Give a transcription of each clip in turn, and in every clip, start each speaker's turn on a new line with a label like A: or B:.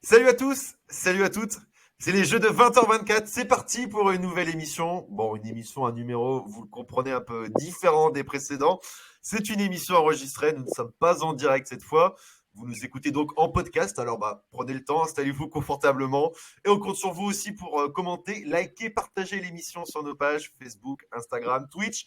A: Salut à tous, salut à toutes. C'est les jeux de 20h24. C'est parti pour une nouvelle émission. Bon, une émission, un numéro, vous le comprenez, un peu différent des précédents. C'est une émission enregistrée. Nous ne sommes pas en direct cette fois. Vous nous écoutez donc en podcast. Alors, prenez le temps, installez-vous confortablement. Et on compte sur vous aussi pour commenter, liker, partager l'émission sur nos pages Facebook, Instagram, Twitch,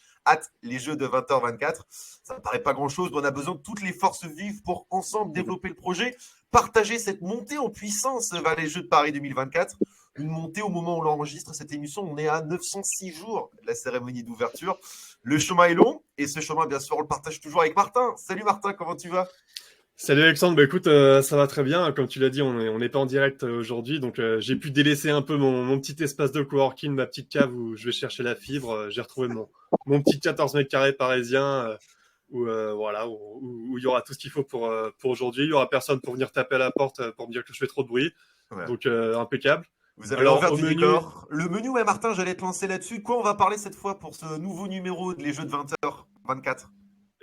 A: les jeux de 20h24. Ça ne paraît pas grand-chose, mais on a besoin de toutes les forces vives pour ensemble développer le projet, partager cette montée en puissance vers les Jeux de Paris 2024. Une montée au moment où on enregistre cette émission, on est à 906 jours de la cérémonie d'ouverture. Le chemin est long et ce chemin, bien sûr, on le partage toujours avec Martin. Salut Martin, comment tu vas?
B: Salut Alexandre, écoute, ça va très bien. Comme tu l'as dit, on n'est pas en direct aujourd'hui, donc j'ai pu délaisser un peu mon petit espace de coworking, ma petite cave où je vais chercher la fibre. J'ai retrouvé mon petit 14 mètres carrés parisien où il y aura tout ce qu'il faut pour aujourd'hui. Il y aura personne pour venir taper à la porte pour me dire que je fais trop de bruit,
A: Ouais.
B: donc impeccable.
A: Vous avez
B: Alors
A: l'envers
B: au
A: du
B: menu,
A: décor. Le menu, ouais, Martin, j'allais te lancer là-dessus. De quoi on va parler cette fois pour ce nouveau numéro de les Jeux de 20h24?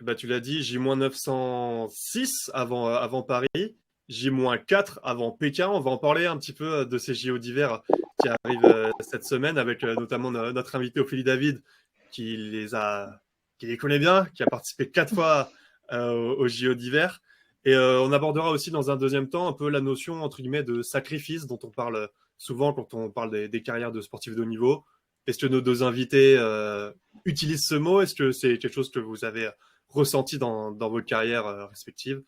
B: bah, tu l'as dit, J-906 avant Paris, J-4 avant Pékin. On va en parler un petit peu de ces JO d'hiver qui arrivent cette semaine avec notamment notre invité Ophélie David qui qui les connaît bien, qui a participé 4 fois aux JO d'hiver. Et on abordera aussi dans un deuxième temps un peu la notion entre guillemets de sacrifice dont on parle souvent quand on parle des carrières de sportifs de haut niveau. Est-ce que nos deux invités utilisent ce mot? Est-ce que c'est quelque chose que vous avez ressenti dans vos carrières respectives?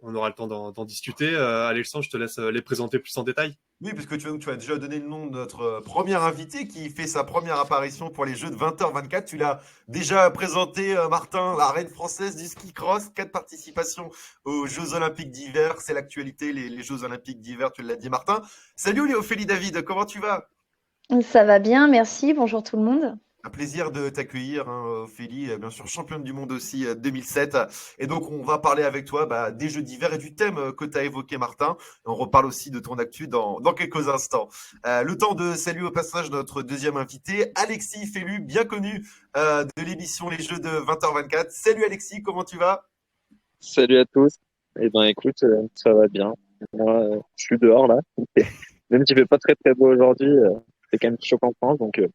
B: On aura le temps d'en discuter. Alexandre, je te laisse les présenter plus en détail.
A: Oui, parce que tu as déjà donné le nom de notre premier invité qui fait sa première apparition pour les Jeux de 20h24. Tu l'as déjà présenté, Martin, la reine française du ski cross. 4 participations aux Jeux Olympiques d'hiver. C'est l'actualité, les Jeux Olympiques d'hiver, tu l'as dit, Martin. Salut, Ophélie David, comment tu vas?
C: Ça va bien, merci. Bonjour tout le monde.
A: Un plaisir de t'accueillir, hein, Ophélie, bien sûr championne du monde aussi 2007. Et donc on va parler avec toi des Jeux d'hiver et du thème que tu as évoqué, Martin. Et on reparle aussi de ton actu dans quelques instants. Le temps de saluer au passage notre deuxième invité, Alexis Félu, bien connu de l'émission Les Jeux de 20h24. Salut Alexis, comment tu vas?
D: Salut à tous. Eh ben écoute, ça va bien. Moi, je suis dehors là. Même s'il fait pas très très beau aujourd'hui, c'est quand même chaud en France, donc je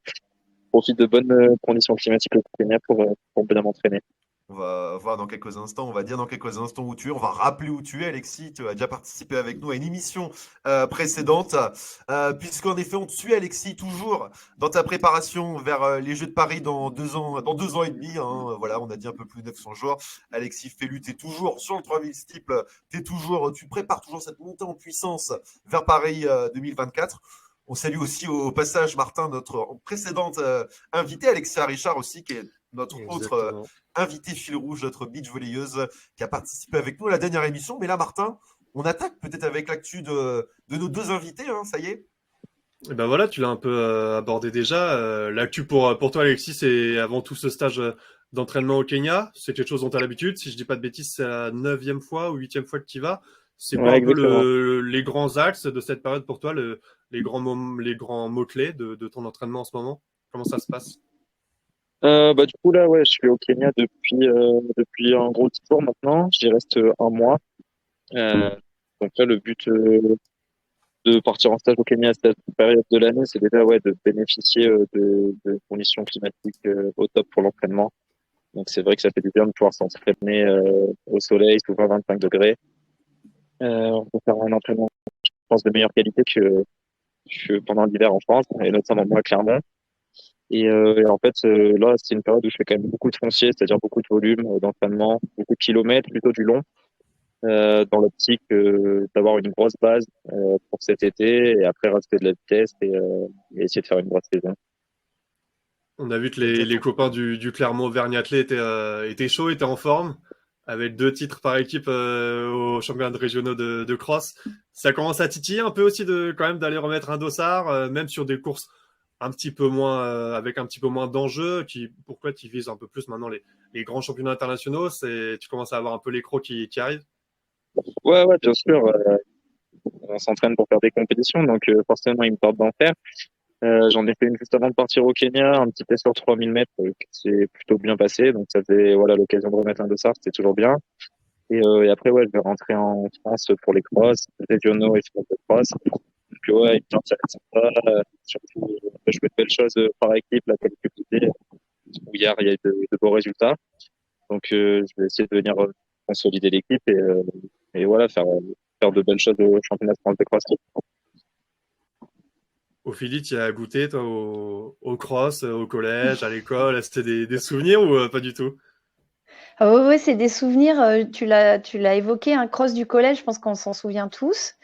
D: profite de bonnes conditions climatiques au Kenya pour bien m'entraîner.
A: On va voir dans quelques instants, on va dire dans quelques instants où tu es, on va rappeler où tu es, Alexis. Tu as déjà participé avec nous à une émission précédente, puisqu'en effet, on te suit, Alexis, toujours dans ta préparation vers les Jeux de Paris dans 2 ans et demi. Hein. Voilà, on a dit un peu plus de 900 jours. Alexis Félu, tu es toujours sur le 3000 steeple, tu prépares toujours cette montée en puissance vers Paris 2024. On salue aussi au passage, Martin, notre précédente invitée, Alexia Richard aussi, qui est notre autre
B: Exactement.
A: invité fil rouge, notre beach volleyeuse qui a participé avec nous à la dernière émission. Mais là, Martin, on attaque peut-être avec l'actu de nos deux invités, hein, ça y est.
B: Et ben voilà, tu l'as un peu abordé déjà. L'actu pour toi, Alexis, c'est avant tout ce stage d'entraînement au Kenya. C'est quelque chose dont tu as l'habitude. Si je dis pas de bêtises, c'est la neuvième fois ou huitième fois que tu y vas. C'est quoi
D: Ouais,
B: un peu
D: exactement.
B: les grands axes de cette période pour toi, les grands mots-clés de ton entraînement en ce moment? Comment ça se passe?
D: Bah du coup là, ouais, je suis au Kenya depuis un gros 10 jours maintenant. J'y reste un mois. Euh, donc là, le but de partir en stage au Kenya à cette période de l'année, c'est déjà ouais de bénéficier de conditions climatiques au top pour l'entraînement. Donc c'est vrai que ça fait du bien de pouvoir s'entraîner au soleil sous 20-25 degrés. On peut faire un entraînement, je pense, de meilleure qualité que pendant l'hiver en France, et notamment moi, Clermont. Et en fait, là, c'est une période où je fais quand même beaucoup de foncier, c'est-à-dire beaucoup de volume d'entraînement, beaucoup de kilomètres, plutôt du long, dans l'optique d'avoir une grosse base pour cet été, et après rajouter de la vitesse et essayer de faire une grosse saison.
B: On a vu que
A: Ok,
B: les copains du Clermont Auvergne-Athlé étaient chauds, étaient en forme, avec 2 titres par équipe aux championnats de régionaux de cross. Ça commence à titiller un peu aussi quand même d'aller remettre un dossard, même sur des courses un petit peu moins avec un petit peu moins d'enjeux. Pourquoi tu vises un peu plus maintenant les grands championnats internationaux? Tu commences à avoir un peu les crocs qui arrivent.
D: Ouais, ouais, bien sûr, on s'entraîne pour faire des compétitions, donc forcément, il me tarde d'en faire. J'en ai fait une juste avant de partir au Kenya, un petit test sur 3000 mètres qui s'est plutôt bien passé. Donc ça faisait voilà l'occasion de remettre un dossard, c'était toujours bien. Et après, ouais, je vais rentrer en France pour les crosses, régionaux et finales de cross. Donc, ouais, une chance, ça va être sympa. Surtout, je fais de belles choses par équipe, là, comme tu disais, où hier, il y a eu de beaux résultats. Donc, je vais essayer de venir consolider l'équipe et voilà, faire de belles choses au championnat de France de cross.
B: Ophélie, tu as goûté, toi, au cross, au collège, à l'école? C'était des souvenirs ou pas du tout?
C: Ah ouais, ouais, c'est des souvenirs. Tu l'as évoqué, un cross du collège, je pense qu'on s'en souvient tous.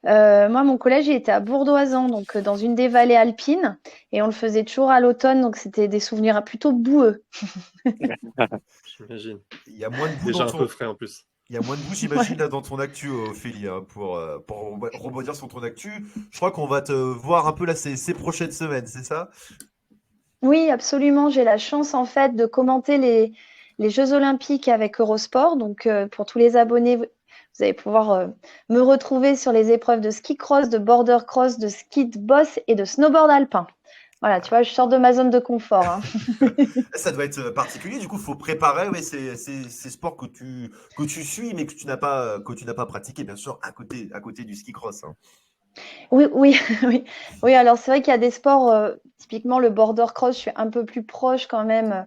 C: Moi, mon collège, il était à Bourdoisan, donc dans une des vallées alpines, et on le faisait toujours à l'automne, donc c'était des souvenirs plutôt boueux.
B: J'imagine.
A: Il y a moins de boue
B: Déjà
A: dans
B: un peu
A: ton,
B: frais en plus.
A: il y a moins de boue,
C: Ouais.
A: j'imagine, là, dans ton actu, Ophélie, hein, pour rebondir sur ton actu. Je crois qu'on va te voir un peu là ces prochaines semaines, c'est ça?
C: Oui, absolument. J'ai la chance en fait de commenter les Jeux Olympiques avec Eurosport. Donc, pour tous les abonnés, vous allez pouvoir me retrouver sur les épreuves de ski cross, de border cross, de ski de boss et de snowboard alpin. Voilà, tu vois, je sors de ma zone de confort, hein.
A: Ça doit être particulier, du coup, il faut préparer ouais, ces sports que tu suis, mais que tu n'as pas pratiqué, bien sûr, à côté du ski cross, hein.
C: Oui, oui, oui. Oui, alors c'est vrai qu'il y a des sports, typiquement le border cross, je suis un peu plus proche quand même.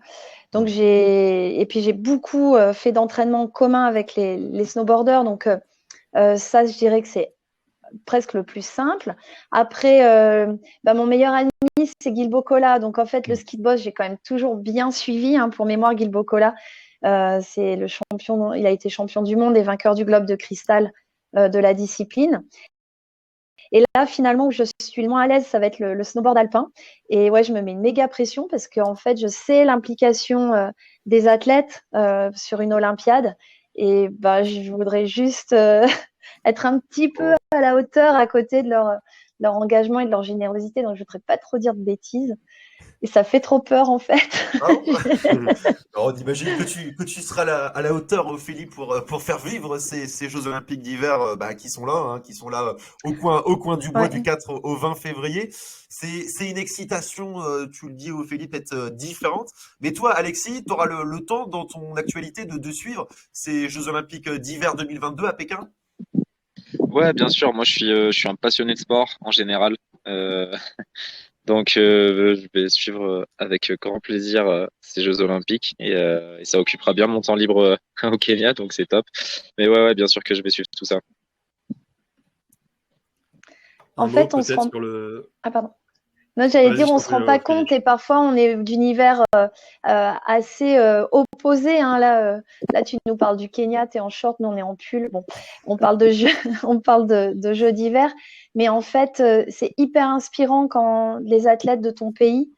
C: Donc
A: Mm.
C: et puis j'ai beaucoup fait d'entraînement commun avec les snowboarders. Donc ça, je dirais que c'est presque le plus simple. Après, mon meilleur ami, c'est Gilbo Cola. Donc, en fait, le
A: Mm.
C: ski de boss, j'ai quand même toujours bien suivi. Hein, pour mémoire, Gilbo Cola, c'est le champion. Il a été champion du monde et vainqueur du globe de cristal de la discipline. Et là, finalement, où je suis le moins à l'aise, ça va être le snowboard alpin. Et ouais, je me mets une méga pression parce qu'en fait, je sais l'implication des athlètes sur une Olympiade. Et bah, je voudrais juste être un petit peu
A: Oh.
C: à la hauteur à côté de leur engagement et de leur générosité. Donc, je ne voudrais pas trop dire de bêtises. Et ça fait trop peur, en fait.
A: Ah bon? Alors, on imagine que tu seras à la hauteur, Ophélie, pour faire vivre ces Jeux Olympiques d'hiver bah, qui sont là au coin du mois du
C: Ouais.
A: 4 au 20 février. C'est une excitation, tu le dis, Ophélie, peut-être différente. Mais toi, Alexis, tu auras le temps dans ton actualité de suivre ces Jeux Olympiques d'hiver 2022 à Pékin?
D: Ouais, bien sûr. Moi, je suis un passionné de sport en général. Euh, Donc, je vais suivre avec grand plaisir ces Jeux Olympiques et ça occupera bien mon temps libre au Kenya, donc c'est top. Mais ouais, bien sûr que je vais suivre tout ça.
C: En
B: Un mot
C: fait, on se
B: peut-être
C: rend.
B: sur le.
C: Ah, pardon. Non, j'allais
B: Vas-y,
C: dire,
B: je
C: on
B: t'en
C: se
B: prie,
C: rend pas
B: Ophélie.
C: compte et parfois on est d'univers assez opposés. Hein. Là, tu nous parles du Kenya, tu es en short, nous on est en pull. Bon, on parle de jeux, on parle de jeux d'hiver, mais en fait, c'est hyper inspirant quand les athlètes de ton pays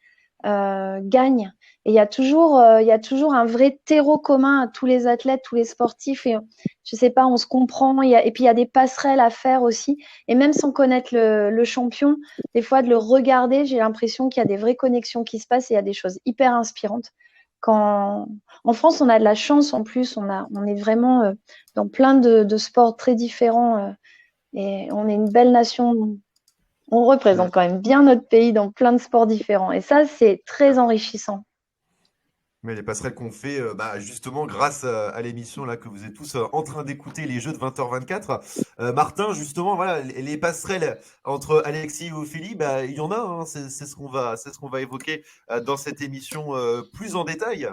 C: gagnent. Et il y a toujours un vrai terreau commun à tous les athlètes, tous les sportifs. Et je sais pas, on se comprend. Et puis il y a des passerelles à faire aussi. Et même sans connaître le champion, des fois de le regarder, j'ai l'impression qu'il y a des vraies connexions qui se passent et il y a des choses hyper inspirantes. Quand en France, on a de la chance en plus, on est vraiment dans plein de sports très différents et on est une belle nation. On représente quand même bien notre pays dans plein de sports différents et ça, c'est très enrichissant.
A: Mais les passerelles qu'on fait, bah, justement, grâce à l'émission là que vous êtes tous en train d'écouter, les jeux de 20h24. Martin, justement, voilà, les passerelles entre Alexis et Ophélie, bah, il y en a, hein, c'est ce qu'on va évoquer dans cette émission plus en détail.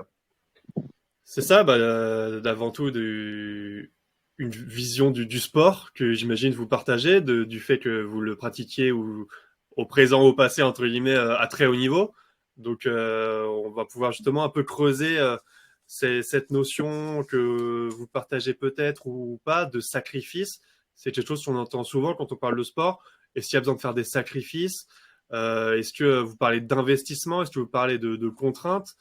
B: C'est ça, bah, d'avant tout une vision du sport que j'imagine vous partagez, du fait que vous le pratiquiez ou au présent, au passé, entre guillemets, à très haut niveau. Donc, on va pouvoir justement un peu creuser cette notion que vous partagez peut-être ou pas de sacrifice. C'est quelque chose qu'on entend souvent quand on parle de sport. Est-ce qu'il y a besoin de faire des sacrifices? Est-ce que vous parlez d'investissement? Est-ce que vous parlez de contraintes?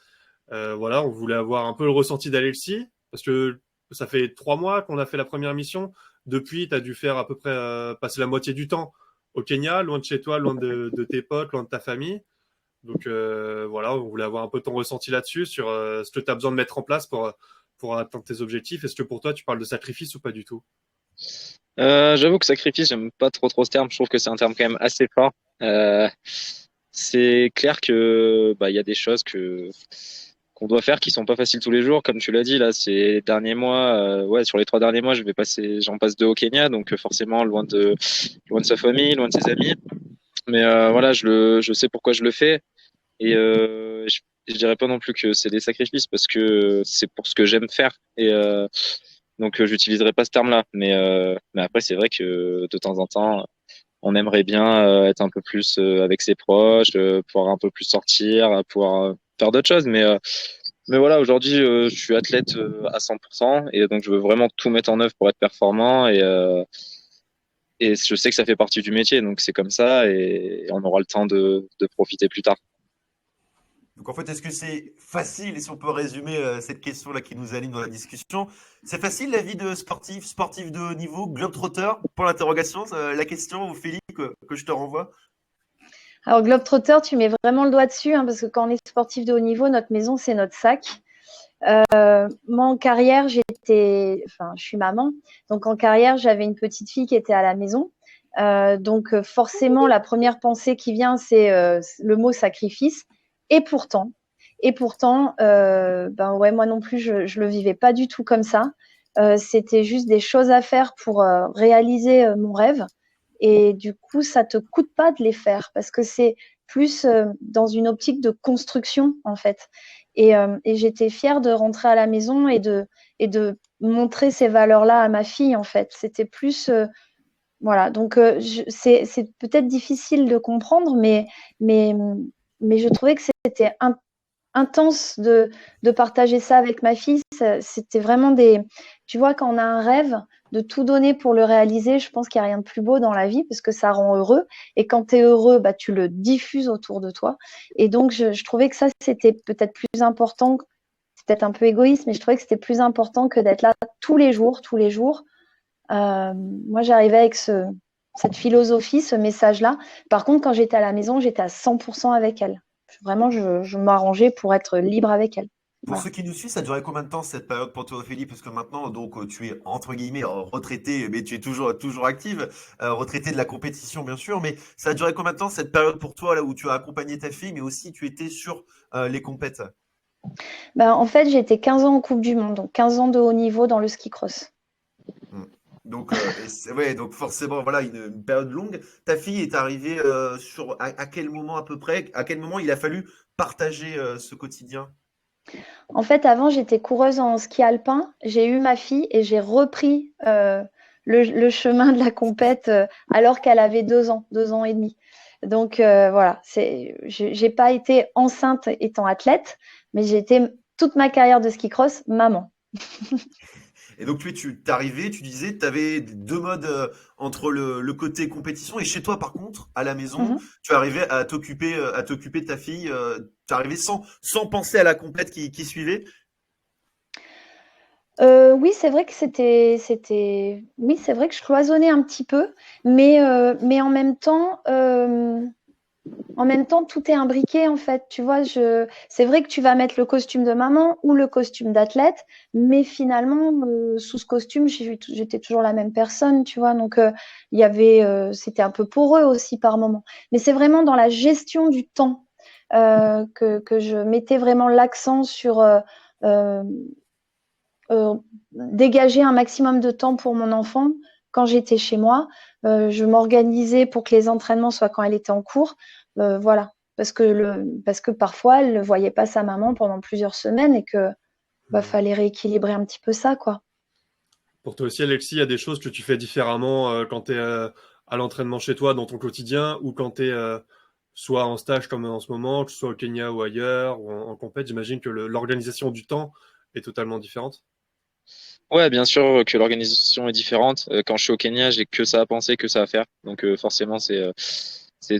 B: Voilà, on voulait avoir un peu le ressenti d'Alexis, parce que ça fait 3 mois qu'on a fait la première mission. Depuis, tu as dû faire à peu près passer la moitié du temps au Kenya, loin de chez toi, loin de tes potes, loin de ta famille. Donc voilà, on voulait avoir un peu ton ressenti là-dessus, sur ce que tu as besoin de mettre en place pour atteindre tes objectifs. Est-ce que pour toi, tu parles de sacrifice ou pas du tout?
D: J'avoue que sacrifice, j'aime pas trop ce terme. Je trouve que c'est un terme quand même assez fort. C'est clair que bah il y a des choses que qu'on doit faire qui sont pas faciles tous les jours. Comme tu l'as dit, là, ces derniers mois, sur les 3 derniers mois, j'en passe 2 au Kenya, donc forcément loin de sa famille, loin de ses amis. Mais voilà, je sais pourquoi je le fais. Et je dirais pas non plus que c'est des sacrifices parce que c'est pour ce que j'aime faire. Et donc j'utiliserai pas ce terme-là. Mais après, c'est vrai que de temps en temps, on aimerait bien être un peu plus avec ses proches, pouvoir un peu plus sortir, pouvoir faire d'autres choses. Mais voilà, aujourd'hui, je suis athlète à 100% et donc je veux vraiment tout mettre en œuvre pour être performant et je sais que ça fait partie du métier, donc c'est comme ça et on aura le temps de profiter plus tard.
A: Donc en fait, est-ce que c'est facile, et si on peut résumer cette question-là qui nous anime dans la discussion, c'est facile la vie de sportif de haut niveau, globetrotter, pour l'interrogation, la question, Ophélie, que je te renvoie.
C: Alors, Globetrotter, tu mets vraiment le doigt dessus, hein, parce que quand on est sportif de haut niveau, notre maison, c'est notre sac. Moi, en carrière, je suis maman. Donc, en carrière, j'avais une petite fille qui était à la maison. Donc, forcément, la première pensée qui vient, c'est le mot sacrifice. Et pourtant, ouais, moi non plus, je le vivais pas du tout comme ça. C'était juste des choses à faire pour réaliser mon rêve. Et du coup, ça te coûte pas de les faire parce que c'est plus dans une optique de construction, en fait. Et j'étais fière de rentrer à la maison et de montrer ces valeurs-là à ma fille, en fait. C'était plus, voilà. Donc, c'est peut-être difficile de comprendre, mais, mais je trouvais que c'était intense de partager ça avec ma fille. C'était vraiment tu vois, quand on a un rêve, de tout donner pour le réaliser, je pense qu'il n'y a rien de plus beau dans la vie parce que ça rend heureux. Et quand tu es heureux, bah, tu le diffuses autour de toi. Et donc, je trouvais que ça, c'était peut-être plus important. C'est peut-être un peu égoïste, mais je trouvais que c'était plus important que d'être là tous les jours, tous les jours. Moi, j'arrivais avec cette philosophie, ce message-là. Par contre, quand j'étais à la maison, j'étais à 100% avec elle. Vraiment, je m'arrangeais pour être libre avec elle.
A: Pour
C: Voilà.
A: ceux qui nous suivent, ça a duré combien de temps cette période pour toi, Ophélie? Parce que maintenant, donc, tu es entre guillemets retraité, mais tu es toujours active, retraité de la compétition, bien sûr. Mais ça a duré combien de temps cette période pour toi, là où tu as accompagné ta fille, mais aussi tu étais sur les compètes?
C: Ben, en fait, j'étais 15 ans en Coupe du Monde, donc 15 ans de haut niveau dans le ski cross.
A: Mm. Donc, ouais, donc forcément, voilà, une période longue. Ta fille est arrivée à quel moment à peu près? À quel moment il a fallu partager ce quotidien?
C: En fait, avant, j'étais coureuse en ski alpin. J'ai eu ma fille et j'ai repris le chemin de la compète alors qu'elle avait 2 ans, 2 ans et demi. Donc voilà, j'ai pas été enceinte étant athlète, mais j'ai été toute ma carrière de ski cross maman.
A: Et donc, tu t'arrivais, tu disais, tu avais deux modes entre le côté compétition et chez toi, par contre, à la maison,
C: Mhm.
A: tu arrivais à t'occuper de ta fille, tu arrivais sans penser à la compète qui suivait.
C: Oui, c'est vrai que oui, c'est vrai que je cloisonnais un petit peu, mais en même temps, tout est imbriqué en fait. Tu vois, c'est vrai que tu vas mettre le costume de maman ou le costume d'athlète, mais finalement, sous ce costume, j'étais toujours la même personne, tu vois. Donc, c'était un peu poreux aussi par moment. Mais c'est vraiment dans la gestion du temps que je mettais vraiment l'accent sur euh, dégager un maximum de temps pour mon enfant quand j'étais chez moi. Je m'organisais pour que les entraînements soient quand elle était en cours. Voilà. Parce que parfois, elle ne voyait pas sa maman pendant plusieurs semaines et que
B: Hmm.
C: fallait rééquilibrer un petit peu ça, quoi.
B: Pour toi aussi, Alexis, il y a des choses que tu fais différemment quand tu es à l'entraînement chez toi, dans ton quotidien, ou quand tu es soit en stage comme en ce moment, que ce soit au Kenya ou ailleurs, ou en compète. J'imagine que l'organisation du temps est totalement différente.
D: Ouais, bien sûr que l'organisation est différente. Quand je suis au Kenya, j'ai que ça à penser, que ça à faire. Donc forcément, c'est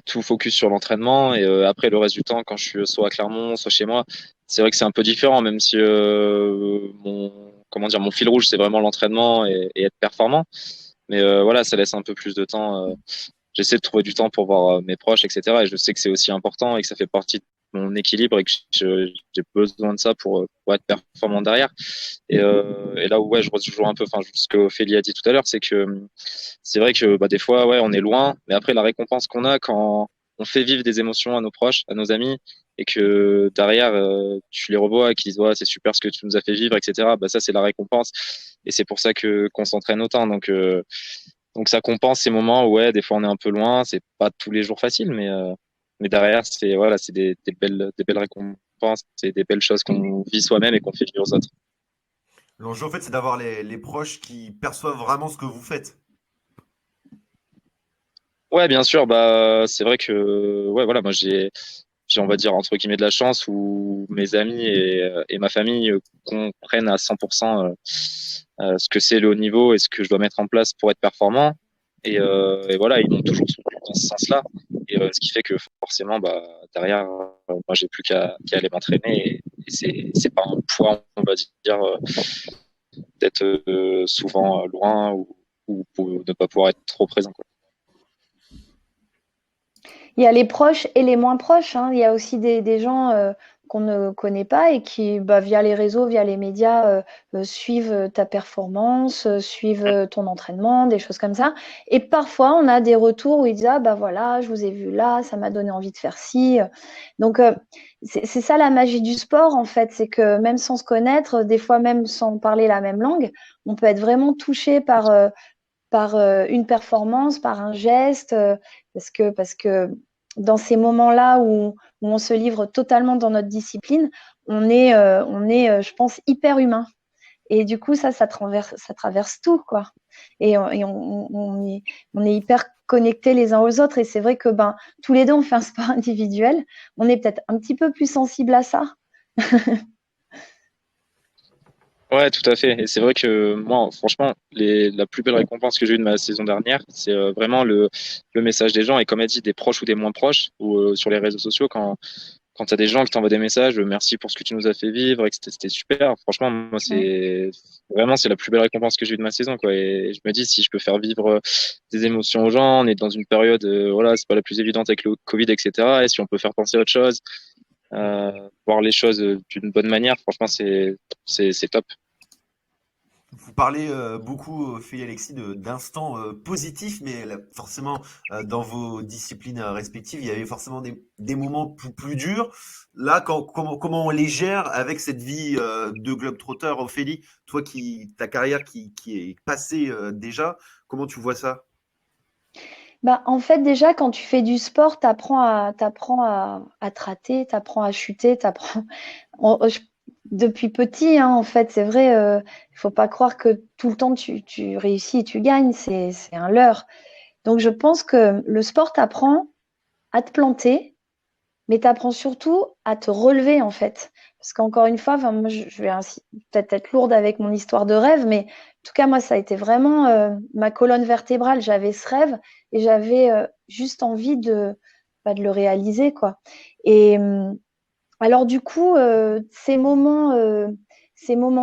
D: tout focus sur l'entraînement. Et après, le reste du temps, quand je suis soit à Clermont, soit chez moi, c'est vrai que c'est un peu différent, même si mon fil rouge, c'est vraiment l'entraînement et être performant. Mais voilà, ça laisse un peu plus de temps. J'essaie de trouver du temps pour voir mes proches, etc. Et je sais que c'est aussi important et que ça fait partie de mon équilibre et que j'ai besoin de ça pour être performant derrière. Et là où ouais, je rejoins un peu, enfin, ce que Ophélie a dit tout à l'heure, c'est que c'est vrai que bah, des fois, ouais, on est loin, mais après la récompense qu'on a quand on fait vivre des émotions à nos proches, à nos amis, et que derrière, tu les revois et qu'ils disent ouais, c'est super ce que tu nous as fait vivre, etc. Bah ça, c'est la récompense. Et c'est pour ça que qu'on s'entraîne autant. Donc ça compense ces moments où ouais, des fois on est un peu loin, c'est pas tous les jours facile, mais derrière, c'est voilà, c'est des belles récompenses, c'est des belles choses qu'on vit soi-même et qu'on fait vivre aux autres.
A: L'enjeu, en fait, c'est d'avoir les proches qui perçoivent vraiment ce que vous faites.
D: Ouais, bien sûr, bah c'est vrai que ouais, voilà, moi j'ai on va dire entre guillemets de la chance où mes amis et ma famille comprennent à 100% ce que c'est le haut niveau et ce que je dois mettre en place pour être performant. Et voilà, ils m'ont toujours soutenu dans ce sens-là. Ce qui fait que forcément, bah, derrière, moi, j'ai plus qu'à aller m'entraîner. Et c'est pas un poids, on va dire, d'être souvent loin ou pour ne pas pouvoir être trop présent, quoi.
C: Il y a les proches et les moins proches, hein. Il y a aussi des gens qu'on ne connaît pas et qui, bah, via les réseaux, via les médias, suivent ta performance, suivent ton entraînement, des choses comme ça. Et parfois, on a des retours où ils disent ah bah voilà, je vous ai vu là, ça m'a donné envie de faire ci. Donc c'est ça la magie du sport en fait, c'est que même sans se connaître, des fois même sans parler la même langue, on peut être vraiment touché par une performance, par un geste, parce que dans ces moments-là où on se livre totalement dans notre discipline, on est, je pense, hyper humain. Et du coup, ça traverse tout, quoi. Et on est hyper connectés les uns aux autres. Et c'est vrai que tous les deux, on fait un sport individuel. On est peut-être un petit peu plus sensible à ça.
D: Ouais, tout à fait. Et c'est vrai que moi, franchement, la plus belle récompense que j'ai eue de ma saison dernière, c'est vraiment le message des gens. Et comme elle dit, des proches ou des moins proches, ou sur les réseaux sociaux, quand tu as des gens qui t'envoient des messages, merci pour ce que tu nous as fait vivre, et que c'était super. Franchement, moi,
C: Ouais.
D: c'est la plus belle récompense que j'ai eue de ma saison, quoi. Et je me dis, si je peux faire vivre des émotions aux gens, on est dans une période, voilà, c'est pas la plus évidente avec le Covid, etc. Et si on peut faire penser à autre chose, voir les choses d'une bonne manière, franchement, c'est top.
A: Vous parlez beaucoup, Ophélie Alexis, d'instants positifs, mais là, forcément, dans vos disciplines respectives, il y avait forcément des moments plus durs. Là, comment on les gère avec cette vie de globe-trotteur, Ophélie? Toi, ta carrière qui est passée déjà, comment tu vois ça?
C: Bah, en fait, déjà, quand tu fais du sport, t'apprends à te rater, t'apprends à chuter, t'apprends. Depuis petit, hein, en fait, c'est vrai, il faut pas croire que tout le temps tu réussis et tu gagnes, c'est un leurre. Donc, je pense que le sport t'apprend à te planter, mais t'apprends surtout à te relever, en fait. Parce qu'encore une fois, enfin, moi, je vais peut-être être lourde avec mon histoire de rêve, mais en tout cas, moi, ça a été vraiment ma colonne vertébrale. J'avais ce rêve et j'avais juste envie de le réaliser, quoi. Et alors du coup, ces moments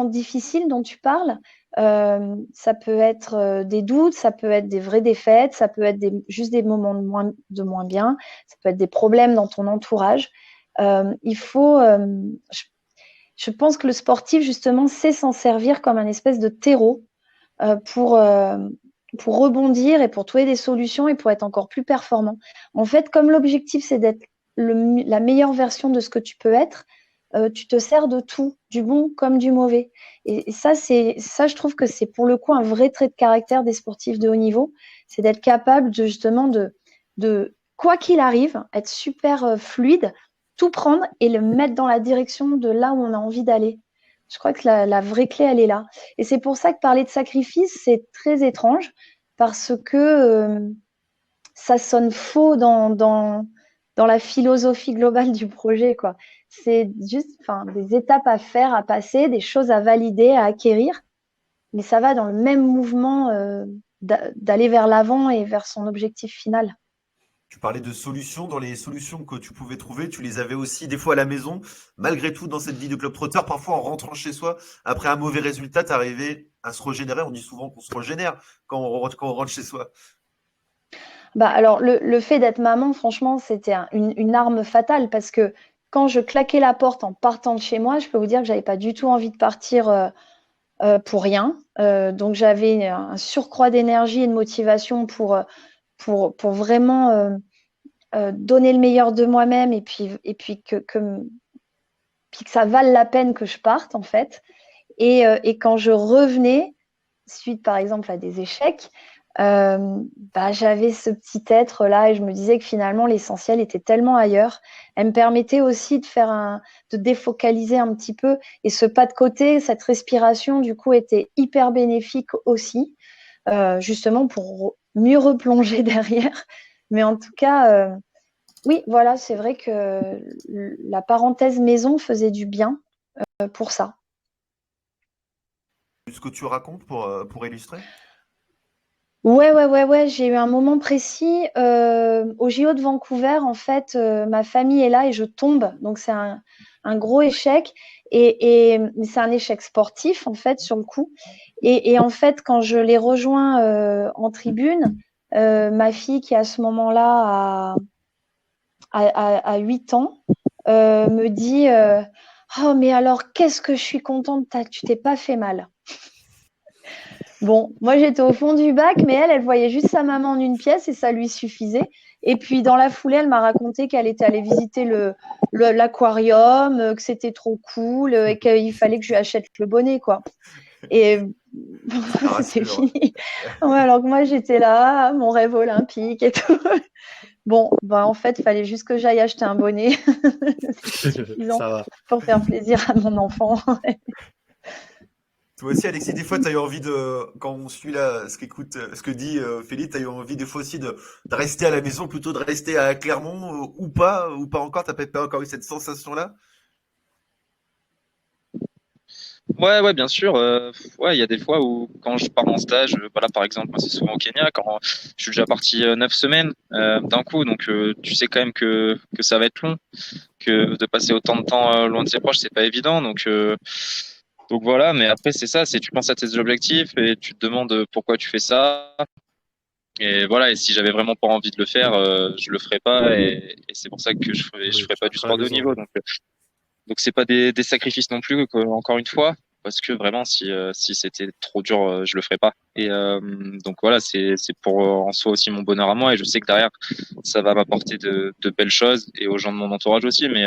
C: difficiles dont tu parles, ça peut être des doutes, ça peut être des vraies défaites, ça peut être juste des moments de moins bien, ça peut être des problèmes dans ton entourage. Il faut, je pense que le sportif justement sait s'en servir comme un espèce de terreau euh, pour euh, pour rebondir et pour trouver des solutions et pour être encore plus performant. En fait, comme l'objectif c'est d'être la meilleure version de ce que tu peux être, tu te sers de tout, du bon comme du mauvais. Et ça, je trouve que c'est pour le coup un vrai trait de caractère des sportifs de haut niveau, c'est d'être capable de justement de quoi qu'il arrive, être super fluide, tout prendre et le mettre dans la direction de là où on a envie d'aller. Je crois que la vraie clé, elle est là. Et c'est pour ça que parler de sacrifice, c'est très étrange, parce que ça sonne faux dans la philosophie globale du projet, quoi. C'est juste des étapes à faire, à passer, des choses à valider, à acquérir, mais ça va dans le même mouvement d'aller vers l'avant et vers son objectif final.
A: Tu parlais de solutions. Dans les solutions que tu pouvais trouver, tu les avais aussi des fois à la maison. Malgré tout, dans cette vie de globe-trotteur, parfois en rentrant chez soi, après un mauvais résultat, t'arrivais à se régénérer. On dit souvent qu'on se régénère quand on rentre chez soi.
C: Bah, alors, le fait d'être maman, franchement, c'était une arme fatale parce que quand je claquais la porte en partant de chez moi, je peux vous dire que j'avais pas du tout envie de partir pour rien. Donc, j'avais un surcroît d'énergie et de motivation pour vraiment donner le meilleur de moi-même puis que ça vale la peine que je parte, en fait. Et quand je revenais, suite par exemple à des échecs, j'avais ce petit être-là et je me disais que finalement l'essentiel était tellement ailleurs. Elle me permettait aussi de défocaliser un petit peu, et ce pas de côté, cette respiration du coup était hyper bénéfique aussi, justement pour mieux replonger derrière. Mais en tout cas, oui, voilà, c'est vrai que la parenthèse maison faisait du bien pour ça.
A: Ce que tu racontes pour illustrer?
C: Ouais. J'ai eu un moment précis au JO de Vancouver. En fait, ma famille est là et je tombe. Donc, c'est un gros échec. Et c'est un échec sportif, en fait, sur le coup. Et en fait, quand je les rejoins en tribune, ma fille, qui à ce moment-là a 8 ans, me dit oh, mais alors, qu'est-ce que je suis contente, tu t'es pas fait mal. Bon, moi j'étais au fond du bac, mais elle voyait juste sa maman en une pièce et ça lui suffisait. Et puis dans la foulée, elle m'a raconté qu'elle était allée visiter l'aquarium, que c'était trop cool et qu'il fallait que je lui achète le bonnet, quoi. Et c'était fini. Ouais, alors que moi j'étais là, mon rêve olympique et tout. Bon, en fait, il fallait juste que j'aille acheter un bonnet. C'était suffisant pour faire plaisir à mon enfant.
A: Toi aussi, Alexis, des fois, tu as eu envie quand on suit là, ce que dit Félix, tu as eu envie des fois aussi de rester à la maison plutôt de rester à Clermont ou pas encore, t'as peut-être pas encore eu cette sensation-là?
D: Ouais, bien sûr. Ouais, il y a des fois où quand je pars en stage, voilà, par exemple, moi c'est souvent au Kenya, quand je suis déjà parti 9 semaines d'un coup, donc tu sais quand même que ça va être long, que de passer autant de temps loin de ses proches, c'est pas évident, donc voilà. Mais après c'est ça, c'est tu penses à tes objectifs et tu te demandes pourquoi tu fais ça. Et voilà, et si j'avais vraiment pas envie de le faire, je le ferais pas, et c'est pour ça que je ferais pas du sport de haut niveau. Donc c'est pas des sacrifices non plus, encore une fois, parce que vraiment si c'était trop dur, je le ferais pas. Et donc voilà, c'est pour en soi aussi mon bonheur à moi, et je sais que derrière ça va m'apporter de belles choses, et aux gens de mon entourage aussi. Mais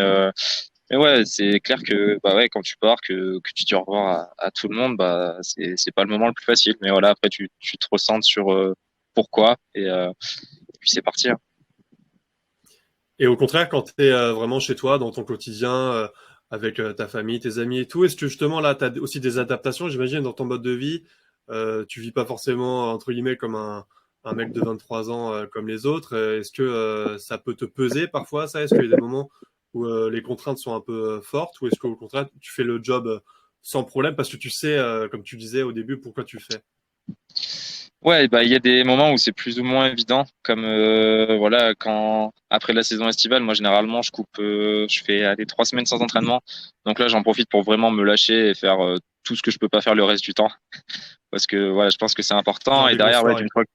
D: ouais, c'est clair que bah ouais, quand tu pars, que tu dis au revoir à tout le monde, bah c'est pas le moment le plus facile. Mais voilà, après tu te ressens sur pourquoi, et puis c'est parti, hein.
B: Et au contraire, quand tu es vraiment chez toi, dans ton quotidien, avec ta famille, tes amis et tout, est-ce que justement là, tu as aussi des adaptations, j'imagine, dans ton mode de vie? Tu vis pas forcément, entre guillemets, comme un mec de 23 ans comme les autres. Est-ce que ça peut te peser parfois, ça? Est-ce qu'il y a des moments où les contraintes sont un peu fortes, ou est-ce qu'au contraire, tu fais le job sans problème parce que tu sais, comme tu disais au début, pourquoi tu le fais?
D: Ouais, bah il y a des moments où c'est plus ou moins évident, comme voilà, quand après la saison estivale, moi généralement je fais aller 3 semaines sans entraînement, donc là j'en profite pour vraiment me lâcher et faire tout ce que je peux pas faire le reste du temps, parce que voilà, je pense que c'est important.
B: Genre
D: Et
B: des grosses
D: derrière,
B: soirées.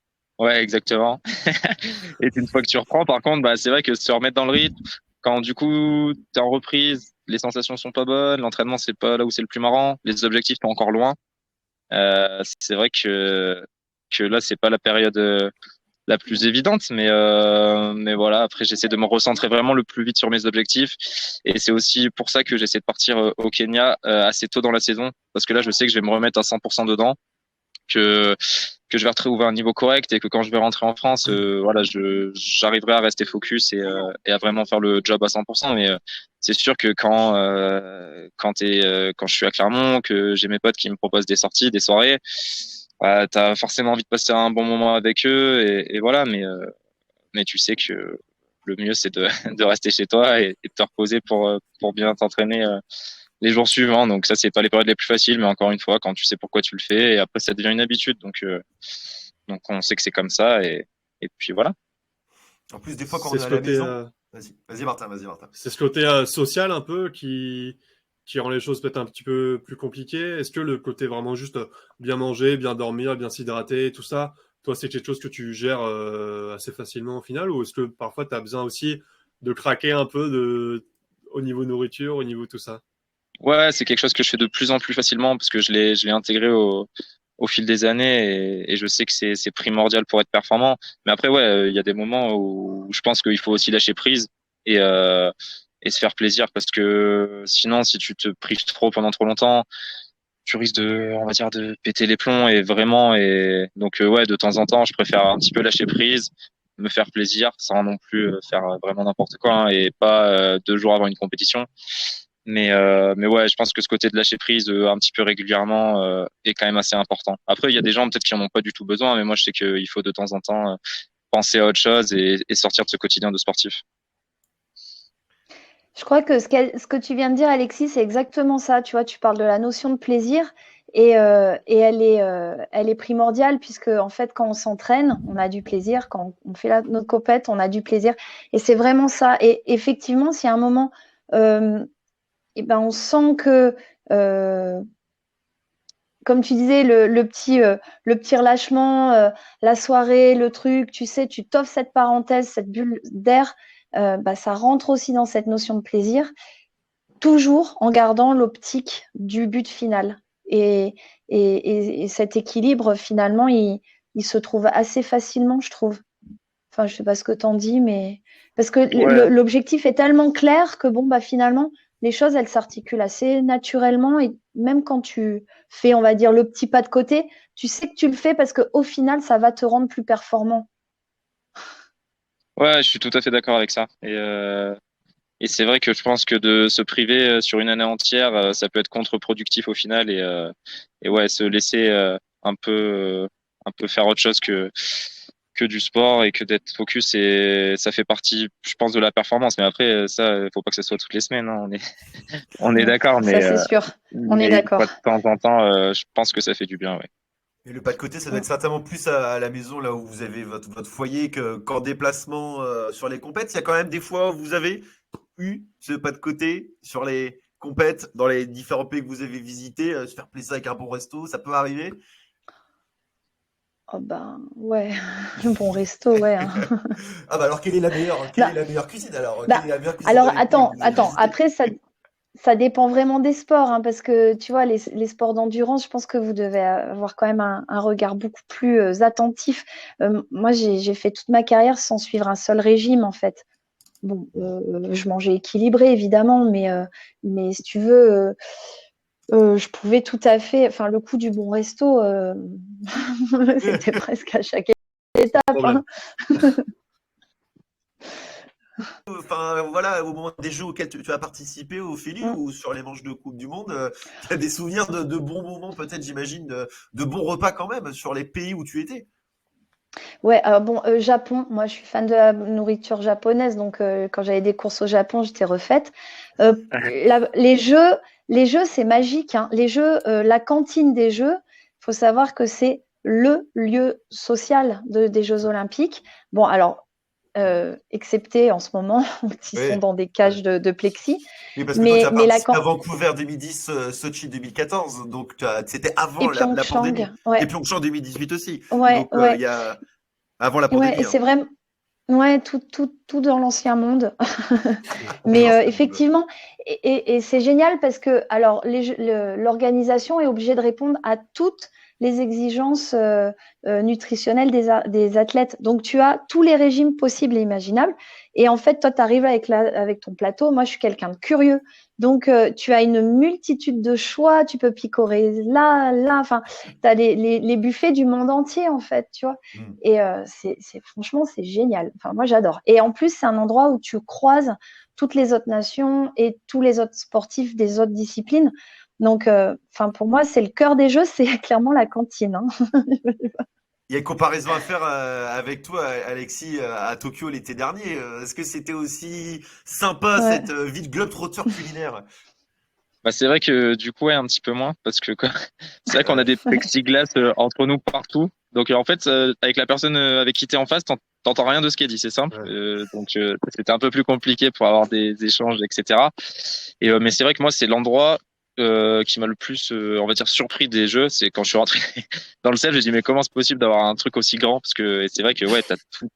D: ouais, exactement. Et une fois que tu reprends, par contre, bah c'est vrai que se remettre dans le rythme, quand du coup t'es en reprise, les sensations sont pas bonnes, l'entraînement c'est pas là où c'est le plus marrant, les objectifs sont encore loin. C'est vrai que là c'est pas la période la plus évidente, mais voilà, après j'essaie de me recentrer vraiment le plus vite sur mes objectifs, et c'est aussi pour ça que j'essaie de partir au Kenya assez tôt dans la saison, parce que là je sais que je vais me remettre à 100% dedans, que je vais retrouver un niveau correct, et que quand je vais rentrer en France, voilà, j'arriverai à rester focus, et à vraiment faire le job à 100%. Mais c'est sûr que quand je suis à Clermont, que j'ai mes potes qui me proposent des sorties, des soirées, t'as forcément envie de passer un bon moment avec eux, et voilà. Mais tu sais que le mieux c'est de de rester chez toi, et de te reposer pour bien t'entraîner les jours suivants. Donc ça, c'est pas les périodes les plus faciles, mais encore une fois, quand tu sais pourquoi tu le fais, et après ça devient une habitude. Donc on sait que c'est comme ça, et puis voilà.
A: En plus, des fois, quand
B: C'est
A: on est
B: ce
A: à la
B: côté,
A: maison. Vas-y, Martin, vas-y, Martin.
B: c'est ce côté social un peu qui rend les choses peut-être un petit peu plus compliquées. Est-ce que le côté vraiment juste bien manger, bien dormir, bien s'hydrater, tout ça, toi, c'est quelque chose que tu gères assez facilement au final, ou est-ce que parfois tu as besoin aussi de craquer un peu au niveau nourriture, au niveau tout ça?
D: Ouais, c'est quelque chose que je fais de plus en plus facilement, parce que je l'ai intégré au fil des années et je sais que c'est primordial pour être performant. Mais après, ouais, il y a des moments où je pense qu'il faut aussi lâcher prise et, euh, et se faire plaisir parce que sinon, si tu te prives trop pendant trop longtemps, tu risques on va dire, de péter les plombs et vraiment, et donc, ouais, de temps en temps, je préfère un petit peu lâcher prise, me faire plaisir sans non plus faire vraiment n'importe quoi, hein, et pas 2 jours avant une compétition. Mais ouais, je pense que ce côté de lâcher prise un petit peu régulièrement est quand même assez important. Après, il y a des gens peut-être qui en ont pas du tout besoin, mais moi, je sais qu'il faut de temps en temps penser à autre chose et sortir de ce quotidien de sportif.
C: Je crois que ce que tu viens de dire, Alexis, c'est exactement ça. Tu vois, tu parles de la notion de plaisir et elle est primordiale puisque, en fait, quand on s'entraîne, on a du plaisir. Quand on fait notre compète, on a du plaisir. Et c'est vraiment ça. Et effectivement, si à un moment, eh ben, on sent que, euh, comme tu disais, le petit relâchement, la soirée, le truc, tu sais, tu t'offres cette parenthèse, cette bulle d'air, bah, ça rentre aussi dans cette notion de plaisir, toujours en gardant l'optique du but final. Et, et cet équilibre, finalement, il se trouve assez facilement, je trouve. Enfin, je sais pas ce que t'en dis, mais parce que
D: Ouais,
C: l'objectif est tellement clair que bon, bah finalement, les choses elles s'articulent assez naturellement et même quand tu fais, on va dire, le petit pas de côté, tu sais que tu le fais parce que au final, ça va te rendre plus performant.
D: ouais, je suis tout à fait d'accord avec ça. Et c'est vrai que je pense que de se priver sur une année entière, ça peut être contre-productif au final et ouais, se laisser un peu faire autre chose que du sport et que d'être focus et ça fait partie, je pense, de la performance. Mais après, ça, faut pas que ça soit toutes les semaines, hein, on est d'accord,
C: Ça, c'est sûr. On est
D: mais une fois
C: d'accord.
D: de temps en temps, je pense que ça fait du bien, ouais.
A: Et le pas de côté, ça doit être certainement plus à la maison, là où vous avez votre foyer, qu'en déplacement sur les compètes. Il y a quand même des fois où vous avez eu ce pas de côté sur les compètes dans les différents pays que vous avez visités, se faire plaisir avec un bon resto, ça peut arriver.
C: Oh ben ouais, le bon resto, ouais, hein.
A: Ah bah alors quelle est
C: Bah,
A: la meilleure cuisine alors? Quelle
C: bah,
A: est la meilleure cuisine dans
C: alors
A: les pays que
C: attends,
A: vous avez
C: attends.
A: visités?
C: Après, ça dépend vraiment des sports, hein, parce que tu vois, les sports d'endurance, je pense que vous devez avoir quand même un regard beaucoup plus attentif. Moi, j'ai fait toute ma carrière sans suivre un seul régime, en fait. Bon, je mangeais équilibré, évidemment, mais si tu veux, je pouvais tout à fait. Enfin, le coût du bon resto, c'était presque à chaque étape,
B: Problème.
C: hein.
A: Enfin voilà, au moment des jeux auxquels tu as participé au Fili
C: Mm.
A: ou sur les manches de Coupe du Monde, tu as des souvenirs de bons moments peut-être, j'imagine, de bons repas quand même sur les pays où tu étais.
C: Ouais, alors bon, Japon, moi je suis fan de la nourriture japonaise, donc quand j'avais des courses au Japon, j'étais refaite. Les jeux, c'est magique, hein. Les jeux, la cantine des jeux, il faut savoir que c'est le lieu social des Jeux Olympiques. Bon, alors, excepté en ce moment, où ils sont
A: Oui.
C: dans des
A: Ouais.
C: cages de plexi,
A: Oui, parce que toi, tu as
C: mais la
A: participé à
C: can-
A: Vancouver 2010, Sochi 2014, donc c'était
C: et
A: avant la
C: Pyeongchang,
A: pandémie. Et
C: ouais,
A: Pyeongchang 2018 aussi.
C: ouais,
A: Donc il
C: ouais,
A: y a avant la
C: ouais, et
A: pandémie. Hein.
C: c'est vraiment, ouais, tout dans l'ancien monde.
A: Dans
C: Mais
A: l'ancien monde.
C: effectivement, et c'est génial parce que alors l'organisation est obligée de répondre à toutes les exigences nutritionnelles des athlètes. Donc tu as tous les régimes possibles et imaginables. Et en fait, toi, tu arrives avec ton plateau. Moi, je suis quelqu'un de curieux. Donc tu as une multitude de choix. Tu peux picorer là, là. Enfin, tu as les buffets du monde entier, en fait, tu vois.
A: Hmm.
C: Et franchement, c'est génial. Enfin, moi, j'adore. Et en plus, c'est un endroit où tu croises toutes les autres nations et tous les autres sportifs des autres disciplines. Donc, enfin, pour moi, c'est le cœur des jeux, c'est clairement la cantine, hein.
A: Il y a une comparaison à faire avec toi, Alexis, à Tokyo l'été dernier. Est-ce que c'était aussi sympa
C: Ouais.
A: cette vie de globe-trotter culinaire?
D: Bah, c'est vrai que du coup, ouais, un petit peu moins, parce que quoi, c'est vrai qu'on a des plexiglas entre nous partout. Donc en fait, avec la personne avec qui t'es en face, t'entends rien de ce qu'elle dit, c'est simple.
A: Ouais.
D: Donc c'était un peu plus compliqué pour avoir des échanges, etc. Mais c'est vrai que moi, c'est l'endroit qui m'a le plus, on va dire, surpris des jeux. C'est quand je suis rentré dans le self, j'ai dit mais comment c'est possible d'avoir un truc aussi grand? Parce que et c'est vrai que ouais, t'as tout,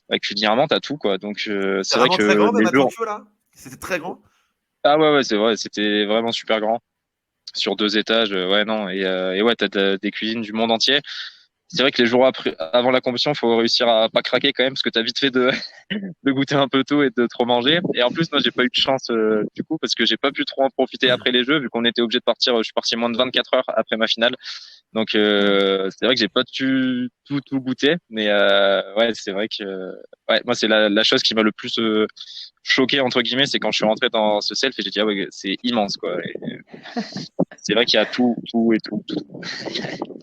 D: ouais, culinairement, t'as tout quoi. Donc
A: C'était
D: c'est vrai
A: vraiment très
D: que
A: grand, même
D: les
A: à
D: jours,
A: Tokyo, là? C'était très grand?
D: ah ouais, ouais, c'est vrai, c'était vraiment super grand. sur 2 étages. Ouais, non. Et ouais, t'as des cuisines du monde entier. C'est vrai que les jours avant la compétition, faut réussir à pas craquer quand même, parce que t'as vite fait de goûter un peu tout et de trop manger. Et en plus, moi, j'ai pas eu de chance du coup, parce que j'ai pas pu trop en profiter après les Jeux, vu qu'on était obligé de partir. Je suis parti moins de 24 heures après ma finale. Donc c'est vrai que j'ai pas pu tout goûter, mais ouais, c'est vrai que ouais, moi c'est la chose qui m'a le plus choqué entre guillemets, c'est quand je suis rentré dans ce self et j'ai dit ah ouais, c'est immense quoi. Et c'est vrai qu'il y a tout et tout.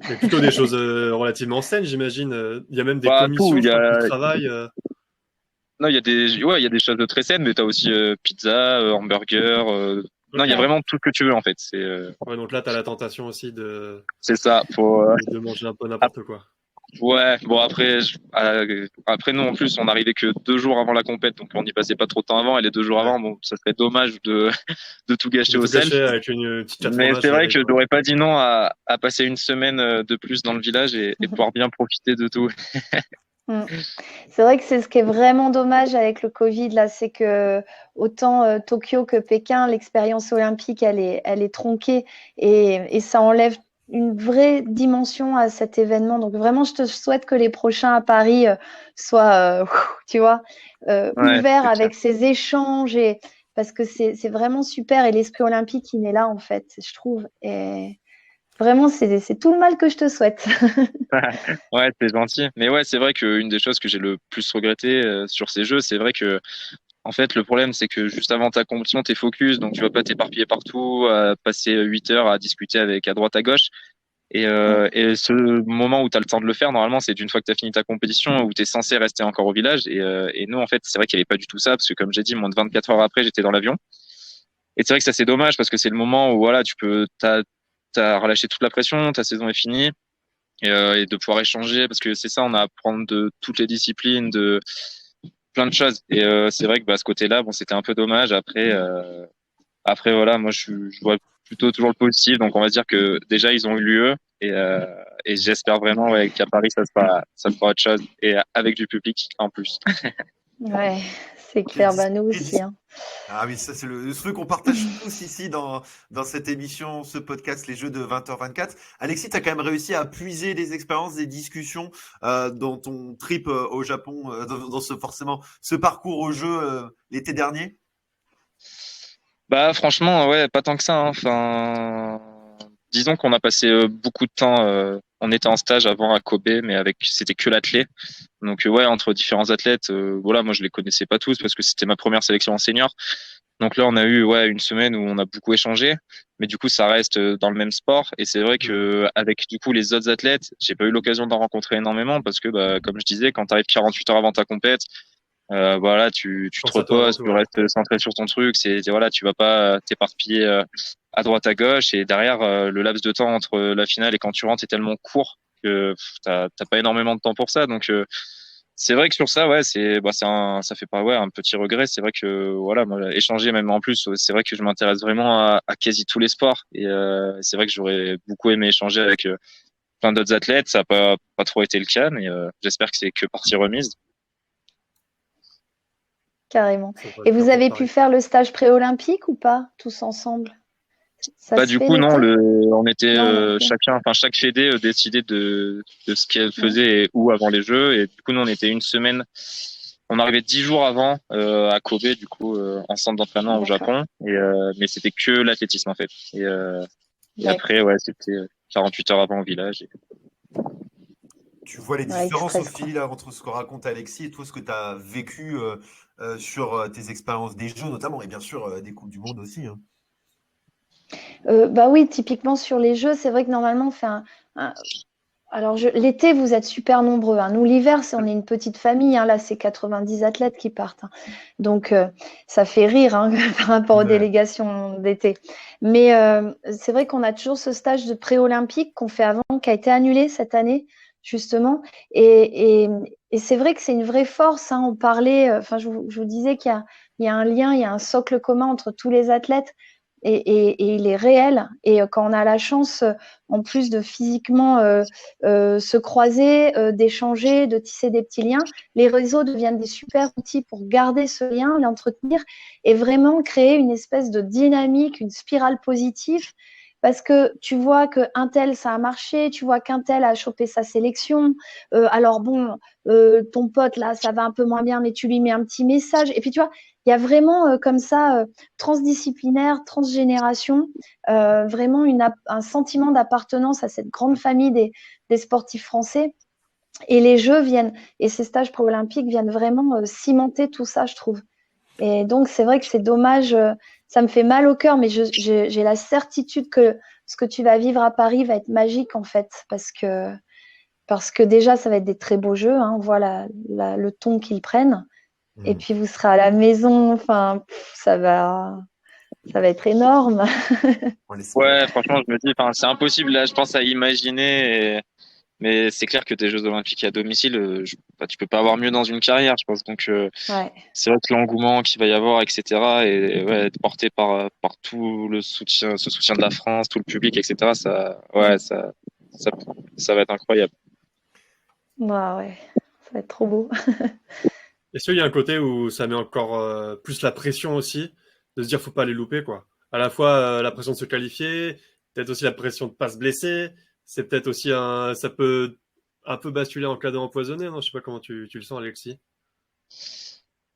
B: Mais plutôt des choses relativement saines, j'imagine. Il y a même des
D: Bah tout,
B: commissions,
D: il
B: je
D: y
B: crois, qui
D: a
B: travaillent.
D: non, il y a des choses de très saines, mais t'as aussi pizza, hamburger. Non, il y a
B: Ok.
C: Ouais.
D: vraiment tout ce que tu veux en fait.
B: Ouais, donc là, tu as la tentation aussi
D: C'est ça. Faut
B: de manger un peu n'importe quoi.
D: ouais, bon après nous en plus on arrivait que 2 jours avant la compète, donc on n'y passait pas trop de temps avant. Et les 2 jours
B: Ouais.
D: avant, bon, ça serait dommage de tout gâcher
B: De
D: au
B: tout
D: self.
B: gâcher avec une petite 4
D: Mais
B: fromages
D: c'est
B: qui
D: vrai
B: arrive,
D: que
B: quoi.
D: j'aurais pas dit non à passer une semaine de plus dans le village et pouvoir bien profiter de tout.
C: Mm. C'est vrai que c'est ce qui est vraiment dommage avec le Covid, là, c'est que autant Tokyo que Pékin, l'expérience olympique, elle est tronquée et ça enlève une vraie dimension à cet événement. Donc vraiment, je te souhaite que les prochains à Paris soient, tu vois,
D: Ouais,
C: ouverts
D: c'est clair.
C: avec ces échanges et parce que c'est vraiment super et l'esprit olympique, il est là en fait, je trouve. Et vraiment, c'est tout le mal que je te souhaite.
D: Ouais, c'est gentil. Mais ouais, c'est vrai qu'une des choses que j'ai le plus regretté sur ces jeux, c'est vrai que en fait, le problème, c'est que juste avant ta compétition, t'es focus, donc tu vas pas t'éparpiller partout, passer 8 heures à discuter avec à droite à gauche.
C: Mm.
D: Et ce moment où tu as le temps de le faire, normalement, c'est d'une fois que tu as fini ta compétition, où tu es censé rester encore au village. Et nous, en fait, c'est vrai qu'il n'y avait pas du tout ça, parce que comme j'ai dit, moins de 24 heures après, j'étais dans l'avion. Et c'est vrai que ça, c'est dommage, parce que c'est le moment où voilà, t'as relâché toute la pression, ta saison est finie, et de pouvoir échanger, parce que c'est ça, on a à apprendre de toutes les disciplines, de plein de choses. Et c'est vrai que bah, ce côté-là, bon, c'était un peu dommage. Après, voilà, moi, je vois plutôt toujours le positif. Donc, on va dire que déjà, ils ont eu lieu. Et j'espère vraiment ouais, qu'à Paris, ça sera autre chose. Et avec du public en plus.
C: Ouais, c'est
A: Quelle
C: clair,
A: dis-
C: bah nous
A: quelle
C: aussi,
A: dis-
C: hein.
A: Ah oui, ça c'est le truc qu'on partage tous ici dans cette émission, ce podcast, les jeux de 20h24. Alexis, tu as quand même réussi à puiser des expériences, des discussions dans ton trip au Japon, dans forcément ce parcours au jeu l'été dernier.
D: Bah, franchement, ouais, pas tant que ça. Hein. Enfin, disons qu'on a passé beaucoup de temps. On était en stage avant à Kobe, mais c'était que l'athlé. Donc, ouais, entre différents athlètes, voilà, moi, je les connaissais pas tous parce que c'était ma première sélection en senior. Donc là, on a eu ouais une semaine où on a beaucoup échangé, mais du coup, ça reste dans le même sport. Et c'est vrai
B: Hmm.
D: que avec du coup les autres athlètes, j'ai pas eu l'occasion d'en rencontrer énormément parce que bah, comme je disais, quand tu arrives 48 heures avant ta compète, voilà, tu te
B: Pense à toi avant
D: reposes,
B: tout,
D: tu
B: ouais.
D: restes centré sur ton truc. Voilà, tu vas pas t'éparpiller à droite à gauche. Et derrière, le laps de temps entre la finale et quand tu rentres est tellement court que t'as pas énormément de temps pour ça. Donc c'est vrai que sur ça, ouais, ça fait pas, ouais, un petit regret. C'est vrai que, voilà, moi, échanger même en plus, c'est vrai que je m'intéresse vraiment à quasi tous les sports. Et c'est vrai que j'aurais beaucoup aimé échanger avec plein d'autres athlètes. Ça n'a pas trop été le cas, mais j'espère que c'est que partie remise.
C: Carrément.
B: Ça devrait
C: Et
B: le faire
C: vous
B: pour
C: avez pu
B: Paris.
C: faire le stage pré-olympique ou pas, tous ensemble? Ça
D: Bah
C: se
D: du
C: fait
D: coup non,
C: l'été?
D: on était
C: Non, non plus.
D: chaque fédé décidait de ce qu'elle
C: Ouais,
D: faisait et où avant les Jeux. Et du coup nous on était une semaine. On arrivait 10 jours avant à Kobe, du coup, en centre d'entraînement au
C: d'accord.
D: Japon, mais c'était que l'athlétisme en fait. Et après,
C: D'accord.
D: ouais, c'était 48 heures avant au village.
A: Tu vois les
C: Ouais,
A: différences,
C: express, quoi.
A: Sophie, là, entre ce que raconte Alexis et toi, ce que tu as vécu sur tes expériences des Jeux notamment, et bien sûr des Coupes du Monde aussi. Hein.
C: Bah oui, typiquement sur les jeux, c'est vrai que normalement, on fait un- alors l'été, vous êtes super nombreux, hein. Nous, l'hiver, on est une petite famille, hein. Là, c'est 90 athlètes qui partent, hein. Donc, ça fait rire, hein, par rapport aux
A: Ouais.
C: délégations d'été. Mais c'est vrai qu'on a toujours ce stage de pré-olympique qu'on fait avant, qui a été annulé cette année, justement. Et, et, et c'est vrai que c'est une vraie force, hein. On parlait, enfin, je vous disais il y a un lien, il y a un socle commun entre tous les athlètes. Et il est réel. Et quand on a la chance, en plus de physiquement se croiser, d'échanger, de tisser des petits liens, les réseaux deviennent des super outils pour garder ce lien, l'entretenir et vraiment créer une espèce de dynamique, une spirale positive parce que tu vois qu'un tel, ça a marché, tu vois qu'un tel a chopé sa sélection. Alors bon, ton pote, là, ça va un peu moins bien, mais tu lui mets un petit message. Et puis, tu vois, il y a vraiment comme ça, transdisciplinaire, transgénération, vraiment un sentiment d'appartenance à cette grande famille des sportifs français. Et les Jeux viennent, et ces stages pro-olympiques viennent vraiment cimenter tout ça, je trouve. Et donc, c'est vrai que c'est dommage, ça me fait mal au cœur, mais j'ai la certitude que ce que tu vas vivre à Paris va être magique, en fait, parce que déjà, ça va être des très beaux Jeux, hein, on voit le ton qu'ils prennent. Et puis, vous serez à la maison, enfin, ça va être énorme.
A: On l'espère.
D: Ouais, franchement, je me dis, enfin, c'est impossible là, je pense à imaginer. Mais c'est clair que tes Jeux Olympiques à domicile, enfin, tu peux pas avoir mieux dans une carrière, je pense. Donc,
C: Ouais.
D: c'est vrai que l'engouement qu'il va y avoir, etc., et ouais, être porté par tout le soutien, ce soutien de la France, tout le public, etc., ça, ça va être incroyable.
C: Ouais, ça va être trop beau.
B: Est-ce qu'il y a un côté où ça met encore plus la pression aussi, de se dire faut pas les louper, quoi. À la fois la pression de se qualifier, peut-être aussi la pression de pas se blesser, c'est peut-être aussi ça peut un peu basculer en cas d'empoisonné, non? Je sais pas comment tu le sens, Alexis.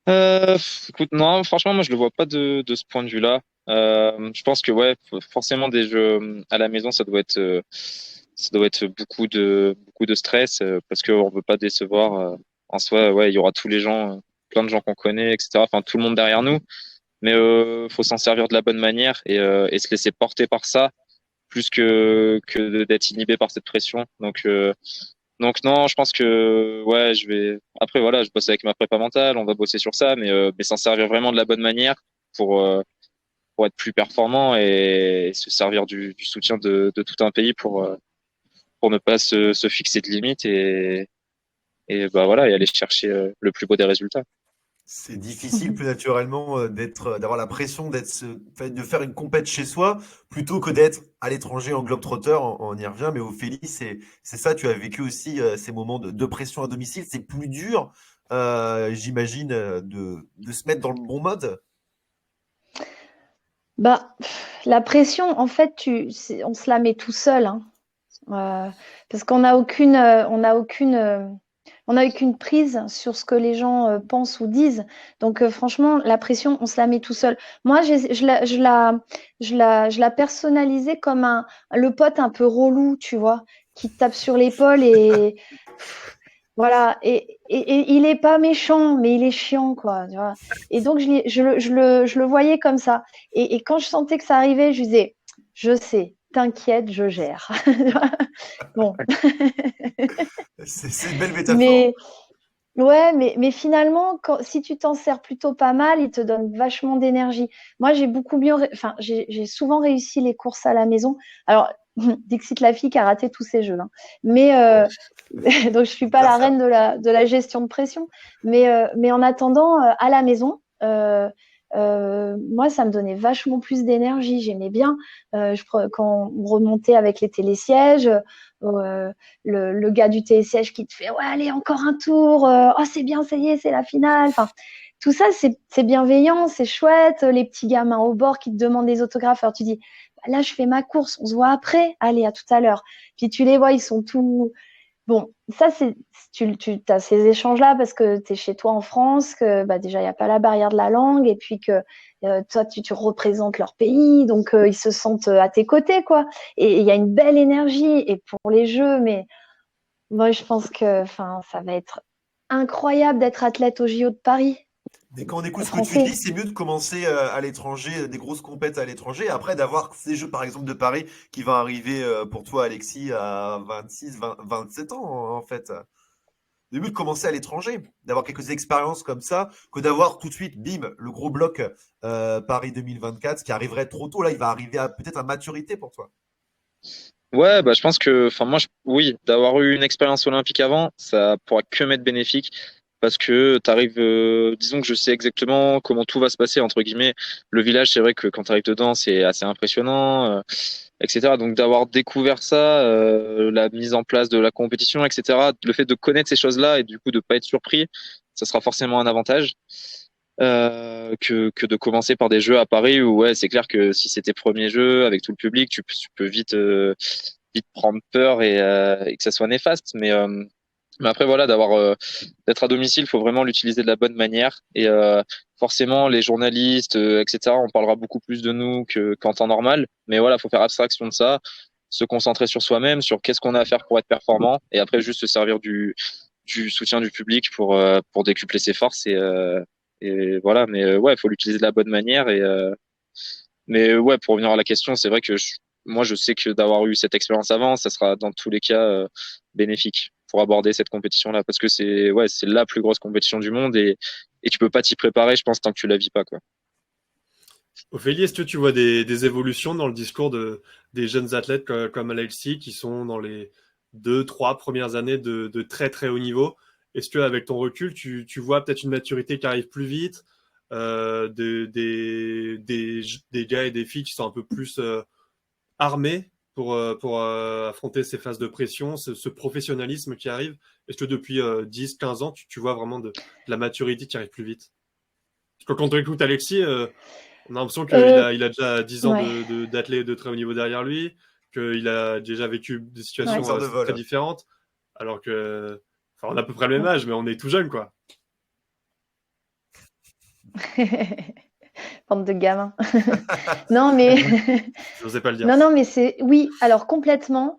D: Écoute, non, franchement, moi, je le vois pas de ce point de vue-là. Je pense que, ouais, forcément, des jeux à la maison, ça doit être beaucoup de stress, parce qu'on veut pas décevoir. En soi, ouais, il y aura tous les gens, plein de gens qu'on connaît, etc. Enfin, tout le monde derrière nous. Mais faut s'en servir de la bonne manière et se laisser porter par ça, plus d'être inhibé par cette pression. Donc non, je pense que ouais, je vais. Après voilà, je bosse avec ma prépa mentale, on va bosser sur ça, mais s'en servir vraiment de la bonne manière pour euh, pour être plus performant et se servir du soutien de tout un pays pour ne pas se fixer de limites et bah voilà et aller chercher le plus beau des résultats.
A: C'est difficile plus naturellement d'avoir la pression de faire une compète chez soi plutôt que d'être à l'étranger en globe-trotter. On y revient, mais Ophélie, c'est ça. Tu as vécu aussi ces moments de pression à domicile. C'est plus dur, j'imagine, de se mettre dans le bon mode.
C: Bah, la pression, en fait, on se la met tout seul, hein. Parce qu'on n'a on n'a aucune prise sur ce que les gens pensent ou disent. Donc, franchement, la pression, on se la met tout seul. Moi, je la personnalisais comme le pote un peu relou, tu vois, qui te tape sur l'épaule et voilà. Et il est pas méchant, mais il est chiant, quoi. Tu vois. Et donc, je le voyais comme ça. Et quand je sentais que ça arrivait, je disais, je sais, t'inquiète, je gère. Bon,
A: C'est une belle métaphore.
C: mais ouais, mais finalement, si tu t'en sers plutôt pas mal, il te donne vachement d'énergie. Moi, j'ai beaucoup mieux, enfin, j'ai souvent réussi les courses à la maison. Alors, Dixit la fille qui a raté tous ses jeux, hein. Mais donc je suis pas
A: Bien
C: la
A: ça.
C: reine de la gestion de pression. Mais en attendant, à la maison, moi, ça me donnait vachement plus d'énergie. J'aimais bien quand on remontait avec les télésièges. Le gars du télésiège qui te fait ouais allez encore un tour, oh c'est bien ça y est c'est la finale, enfin tout ça c'est bienveillant, c'est chouette, les petits gamins au bord qui te demandent des autographes, alors tu dis bah, là je fais ma course, on se voit après, allez à tout à l'heure, puis tu les vois ils sont tout bon, ça c'est tu as ces échanges là parce que tu es chez toi en France, que bah déjà il n'y a pas la barrière de la langue et puis que toi tu représentes leur pays, donc ils se sentent à tes côtés quoi, et il y a une belle énergie et pour les jeux, mais moi, je pense que enfin, ça va être incroyable d'être athlète au JO de Paris,
A: Mais quand on écoute ce que tu dis,
C: français.
A: c'est mieux de commencer à l'étranger, des grosses compètes à l'étranger, et après d'avoir ces jeux, par exemple, de Paris, qui vont arriver pour toi, Alexis, à 26, 20, 27 ans, en fait. C'est mieux de commencer à l'étranger, d'avoir quelques expériences comme ça, que d'avoir tout de suite, bim, le gros bloc Paris 2024, qui arriverait trop tôt. Là, il va arriver à peut-être à maturité pour toi.
D: Ouais, bah je pense que, enfin moi, oui, d'avoir eu une expérience olympique avant, ça pourra que m'être bénéfique parce que t'arrives, disons que je sais exactement comment tout va se passer entre guillemets. Le village, c'est vrai que quand t'arrives dedans, c'est assez impressionnant, etc. Donc d'avoir découvert ça, la mise en place de la compétition, etc. Le fait de connaître ces choses-là et du coup de pas être surpris, ça sera forcément un avantage. que de commencer par des jeux à Paris où ouais, c'est clair que si c'est tes premiers jeux avec tout le public, tu peux vite prendre peur et que ça soit néfaste. Mais après voilà, d'être à domicile, faut vraiment l'utiliser de la bonne manière. Et forcément, les journalistes, etc., on parlera beaucoup plus de nous qu'en temps normal. Mais voilà, faut faire abstraction de ça, se concentrer sur soi-même, sur qu'est-ce qu'on a à faire pour être performant, et après juste se servir du soutien du public pour décupler ses forces et voilà. Mais ouais, il faut l'utiliser de la bonne manière. Mais ouais, pour revenir à la question, c'est vrai que moi, je sais que d'avoir eu cette expérience avant, ça sera dans tous les cas bénéfique pour aborder cette compétition-là, parce que c'est la plus grosse compétition du monde et tu peux pas t'y préparer, je pense, tant que tu la vis pas, quoi.
B: Ophélie, est-ce que tu vois des évolutions dans le discours des jeunes athlètes comme Alexis qui sont dans les 2, 3 premières années de très très haut niveau? Est-ce qu'avec ton recul, tu vois peut-être une maturité qui arrive plus vite, des gars et des filles qui sont un peu plus armés pour affronter ces phases de pression, ce professionnalisme qui arrive? Est-ce que depuis 10, 15 ans, tu vois vraiment de la maturité qui arrive plus vite? Parce que quand on écoute Alexis, on a l'impression
C: Euh,
B: il a déjà 10 ans
C: ouais,
B: d'athlète de très haut niveau derrière lui, qu'il a déjà vécu des
C: ouais.
B: situations
A: 2 heures de
B: très
A: vol.
B: différentes, alors que, enfin, on a à peu près le même âge, mais on est tout jeune, quoi.
C: Bande de gamins. Non, mais
B: J'osais pas le dire.
C: non, non, mais c'est oui. Alors complètement,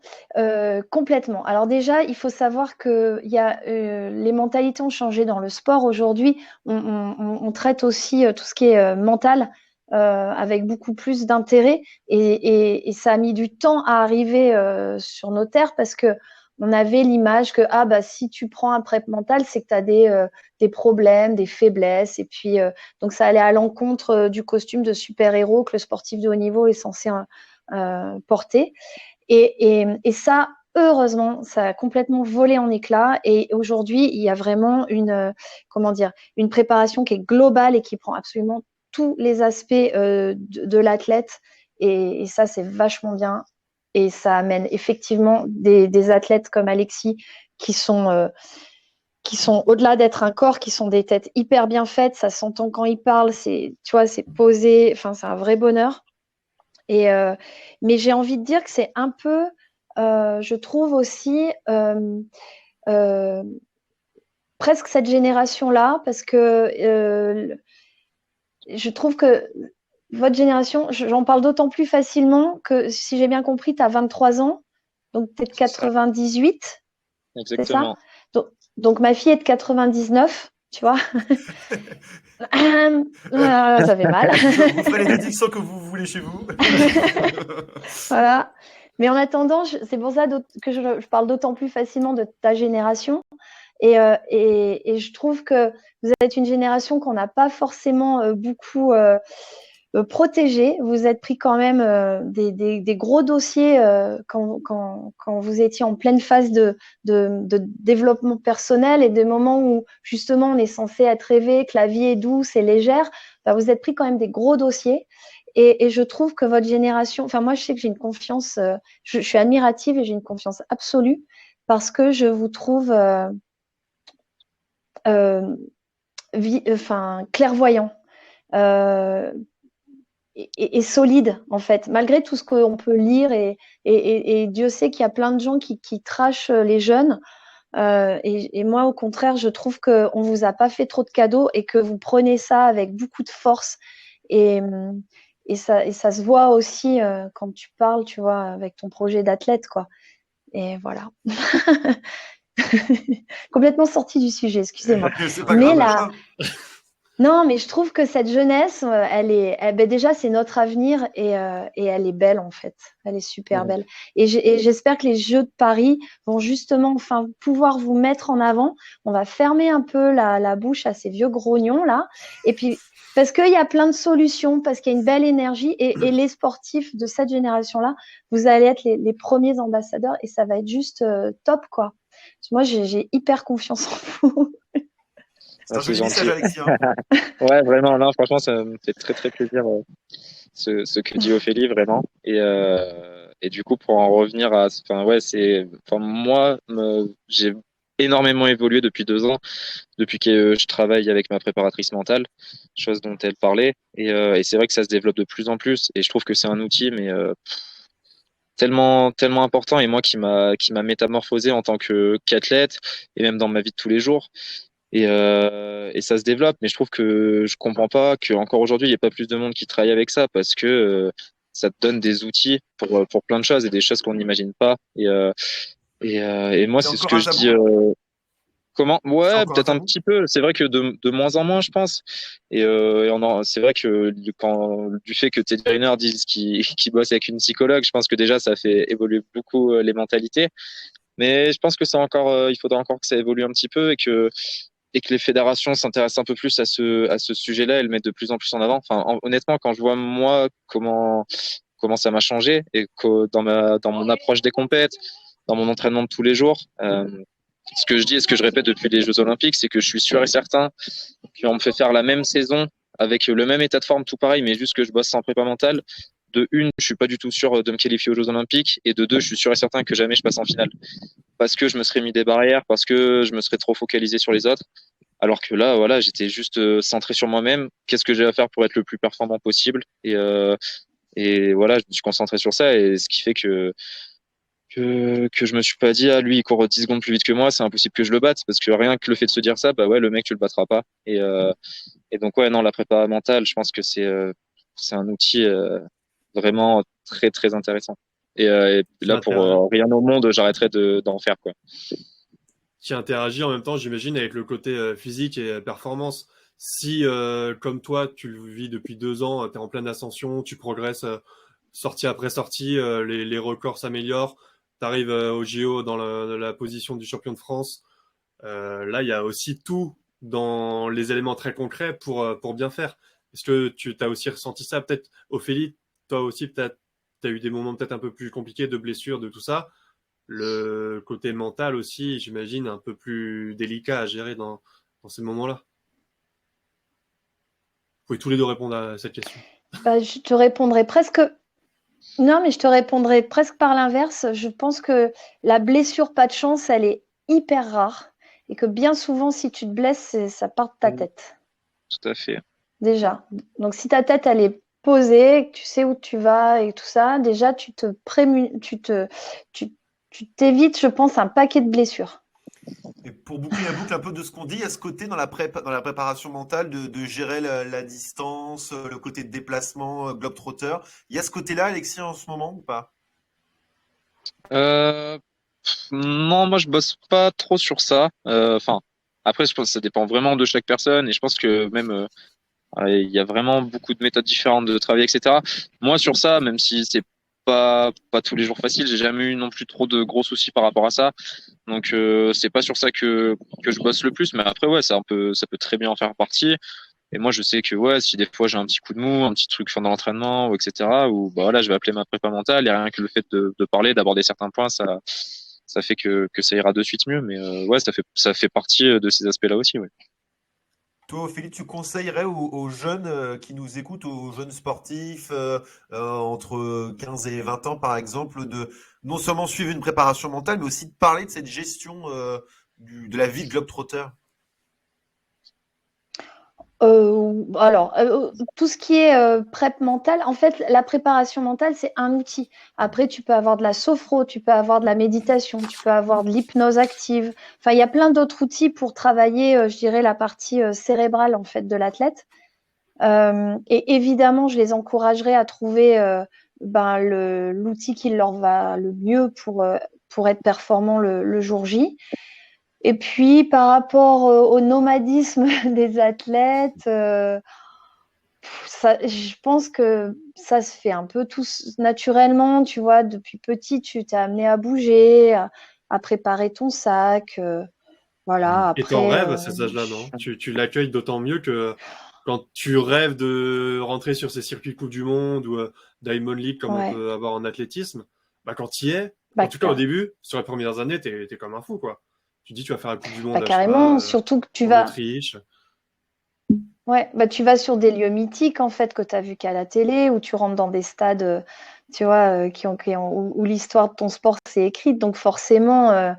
C: complètement. Alors déjà, il faut savoir que il y a les mentalités ont changé dans le sport aujourd'hui. On traite aussi tout ce qui est mental avec beaucoup plus d'intérêt et ça a mis du temps à arriver sur nos terres parce que on avait l'image que ah bah si tu prends un prep mental, c'est que tu as des problèmes, des faiblesses et puis donc ça allait à l'encontre du costume de super-héros que le sportif de haut niveau est censé porter. Et ça, heureusement, ça a complètement volé en éclats. Et aujourd'hui, il y a vraiment comment dire, une préparation qui est globale et qui prend absolument tous les aspects de l'athlète. Et ça, c'est vachement bien. Et ça amène effectivement des athlètes comme Alexis qui sont au-delà d'être un corps, qui sont des têtes hyper bien faites. Ça s'entend quand ils parlent, tu vois, c'est posé. Enfin, c'est un vrai bonheur. Mais j'ai envie de dire que c'est un peu, je trouve aussi, euh, presque cette génération-là, parce que je trouve que votre génération, j'en parle d'autant plus facilement que, si j'ai bien compris, tu as 23 ans, donc tu es de
D: C'est ça,
C: 98, c'est ça?
D: exactement.
C: Donc ma fille est de 99, tu vois. Ça fait mal.
A: Vous ferez les déductions que vous voulez chez vous.
C: Voilà. Mais en attendant, c'est pour ça que je parle d'autant plus facilement de ta génération. Et je trouve que vous êtes une génération qu'on n'a pas forcément beaucoup protégée. Vous êtes pris quand même des gros dossiers quand vous étiez en pleine phase de développement personnel et des moments où justement on est censé être rêvé, que la vie est douce et légère. Bah, vous êtes pris quand même des gros dossiers. Et je trouve que votre génération, enfin moi je sais que j'ai une confiance, je suis admirative et j'ai une confiance absolue parce que je vous trouve euh, enfin, clairvoyant euh, et solide, en fait, malgré tout ce qu'on peut lire. Et Dieu sait qu'il y a plein de gens qui trashent les jeunes. Et moi, au contraire, je trouve qu'on ne vous a pas fait trop de cadeaux et que vous prenez ça avec beaucoup de force. Et, et ça se voit aussi quand tu parles, tu vois, avec ton projet d'athlète, quoi. Et voilà. Complètement sorti du sujet, excusez-moi.
A: C'est pas
C: Mais
A: grave,
C: là,
A: machin.
C: non, mais je trouve que cette jeunesse, ben déjà, c'est notre avenir et elle est belle en fait. Elle est super
D: Mhm.
C: belle. Et j'espère que les Jeux de Paris vont justement enfin pouvoir vous mettre en avant. On va fermer un peu la bouche à ces vieux grognons là. Et puis, parce qu'il y a plein de solutions, parce qu'il y a une belle énergie et les sportifs de cette génération-là, vous allez être les premiers ambassadeurs et ça va être juste top quoi. Moi, j'ai hyper confiance en vous.
A: C'est
D: Ah,
A: un
D: c'est
A: joli message,
D: gentil.
A: Alexis, hein.
D: Ouais, vraiment, non, franchement, ça me fait très très plaisir ce que dit Ophélie, vraiment. Et du coup, pour en revenir à, enfin ouais, enfin moi, j'ai énormément évolué depuis 2 ans, depuis que je travaille avec ma préparatrice mentale, chose dont elle parlait. Et c'est vrai que ça se développe de plus en plus. Et je trouve que c'est un outil, mais tellement, tellement important. Et moi, qui m'a métamorphosé en tant qu'athlète et même dans ma vie de tous les jours. Et ça se développe, mais je trouve que je comprends pas qu'encore aujourd'hui, il n'y ait pas plus de monde qui travaille avec ça parce que ça te donne des outils pour plein de choses et des choses qu'on n'imagine pas. Et moi,
A: C'est
D: c'est ce
A: encore
D: que
A: un
D: je dis.
A: tabou?
D: Comment?
A: C'est
D: Ouais,
A: encore un
D: peut-être un
A: tabou?
D: petit peu. C'est vrai que de moins en moins, je pense. C'est vrai que du fait que Teddy Riner dise qu'il bosse avec une psychologue, je pense que déjà ça fait évoluer beaucoup les mentalités. Mais je pense que il faudra encore que ça évolue un petit peu et que les fédérations s'intéressent un peu plus à ce sujet-là et le mettent de plus en plus en avant. Enfin, honnêtement, quand je vois moi comment ça m'a changé et que dans mon approche des compètes, dans mon entraînement de tous les jours, ce que je dis et ce que je répète depuis les Jeux Olympiques, c'est que je suis sûr et certain qu'on me fait faire la même saison avec le même état de forme, tout pareil, mais juste que je bosse sans prépa mentale. De une, je suis pas du tout sûr de me qualifier aux Jeux Olympiques, et de deux, je suis sûr et certain que jamais je passe en finale parce que je me serais mis des barrières, parce que je me serais trop focalisé sur les autres. Alors que là, voilà, j'étais juste centré sur moi-même. Qu'est-ce que j'ai à faire pour être le plus performant possible? Et voilà, je me suis concentré sur ça, et ce qui fait que je me suis pas dit, ah, lui, il court 10 secondes plus vite que moi, c'est impossible que je le batte, parce que rien que le fait de se dire ça, bah ouais, le mec, tu le battras pas. Et donc, ouais, non, la prépa mentale, je pense que c'est un outil vraiment très, très intéressant. Et
B: Qui,
D: là, pour
B: inter-
D: rien au monde, j'arrêterai d'en faire, quoi.
B: qui interagit en même temps, j'imagine, avec le côté physique et performance. Si, comme toi, tu le vis depuis 2 ans, tu es en pleine ascension, tu progresses sortie après sortie, les records s'améliorent, tu arrives au JO dans la position du champion de France. Là, il y a aussi tout dans les éléments très concrets pour bien faire. Est-ce que tu as aussi ressenti ça? Peut-être, Ophélie, toi aussi, peut-être, tu as eu des moments peut-être un peu plus compliqués de blessures, de tout ça. Le côté mental aussi, j'imagine, un peu plus délicat à gérer dans ces moments-là. Vous pouvez tous les deux répondre à cette question.
C: Bah, je te répondrai presque. Non, mais je te répondrai presque par l'inverse. Je pense que la blessure pas de chance, elle est hyper rare. Et que bien souvent, si tu te blesses, ça part de ta tête.
D: Tout à fait.
C: Déjà. Donc, si ta tête, elle est posée, que tu sais où tu vas et tout ça, déjà, tu, tu t'évites, je pense, un paquet de blessures.
A: Et pour boucler la boucle un peu de ce qu'on dit, il y a ce côté dans la préparation mentale de gérer la distance, le côté de déplacement, globetrotter. Il y a ce côté-là, Alexis, en ce moment ou pas?
D: Euh, non, moi je bosse pas trop sur ça. Enfin, après, je pense que ça dépend vraiment de chaque personne, et je pense que même il y a vraiment beaucoup de méthodes différentes de travailler, etc. Moi sur ça, même si c'est pas tous les jours facile, j'ai jamais eu non plus trop de gros soucis par rapport à ça. Donc c'est pas sur ça que je bosse le plus, mais après ouais, ça peut très bien en faire partie. Et moi, je sais que ouais, si des fois j'ai un petit coup de mou, un petit truc pendant l'entraînement, ou etc., ou bah voilà, je vais appeler ma prépa mentale, et rien que le fait de parler, d'aborder certains points, ça fait que ça ira de suite mieux. Mais ouais, ça fait partie de ces aspects-là aussi, ouais.
A: Toi, Philippe, tu conseillerais aux jeunes qui nous écoutent, aux jeunes sportifs entre 15 et 20 ans, par exemple, de non seulement suivre une préparation mentale, mais aussi de parler de cette gestion de la vie de globetrotter.
C: Tout ce qui est prep mentale, en fait, la préparation mentale, c'est un outil. Après, tu peux avoir de la sophro, tu peux avoir de la méditation, tu peux avoir de l'hypnose active. Enfin, il y a plein d'autres outils pour travailler, je dirais, la partie cérébrale, en fait, de l'athlète. Et évidemment, je les encouragerais à trouver l'outil qui leur va le mieux pour être performant le jour J. Et puis, par rapport au nomadisme des athlètes, je pense que ça se fait un peu tout naturellement. Tu vois, depuis petit, tu t'es amené à bouger, à préparer ton sac. Voilà,
B: Et t'en
C: après,
B: rêves à ces âges-là, non? Tu l'accueilles d'autant mieux que quand tu rêves de rentrer sur ces circuits Coupe du Monde ou Diamond League comme on
C: ouais,
B: peut avoir en athlétisme, bah quand tu y es, en
C: bah,
B: tout cas au début, sur les premières années, t'es comme un fou, quoi. Tu dis tu vas faire la Coupe du Monde, je sais pas,
C: carrément, surtout que
B: en Autriche.
C: ouais, bah, tu vas sur des lieux mythiques en fait que tu as vu qu'à la télé, où tu rentres dans des stades, tu vois, où l'histoire de ton sport s'est écrite. Donc forcément,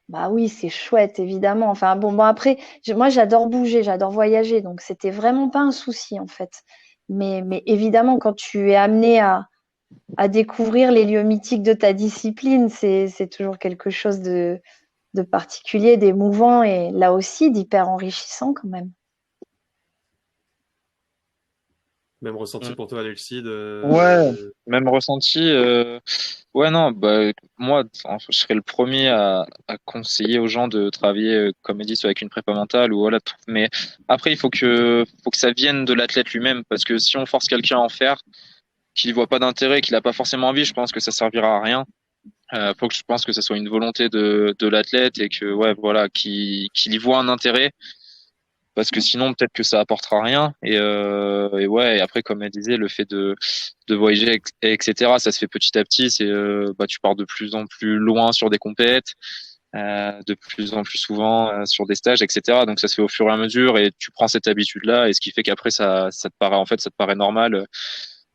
C: Bah oui, c'est chouette, évidemment. Enfin bon, après, moi j'adore bouger, j'adore voyager, donc c'était vraiment pas un souci en fait. Mais évidemment, quand tu es amené à découvrir les lieux mythiques de ta discipline, c'est toujours quelque chose de particulier, d'émouvant et là aussi d'hyper enrichissant quand même.
B: Même ressenti pour toi, Alexis,
D: Ouais, même ressenti. Ouais, non, bah, moi, je serais le premier à conseiller aux gens de travailler, comme ils disent, avec une prépa mentale ou voilà. Mais après, faut que ça vienne de l'athlète lui-même, parce que si on force quelqu'un à en faire, qu'il voit pas d'intérêt, qu'il a pas forcément envie, je pense que ça servira à rien. Je pense que ça soit une volonté de l'athlète et que, ouais, voilà, qu'il y voit un intérêt. Parce que sinon, peut-être que ça apportera rien. Et ouais, et après, comme elle disait, le fait de voyager, etc., ça se fait petit à petit. Tu pars de plus en plus loin sur des compètes, de plus en plus souvent sur des stages, etc. Donc, ça se fait au fur et à mesure et tu prends cette habitude-là. Et ce qui fait qu'après, ça te paraît, en fait, ça te paraît normal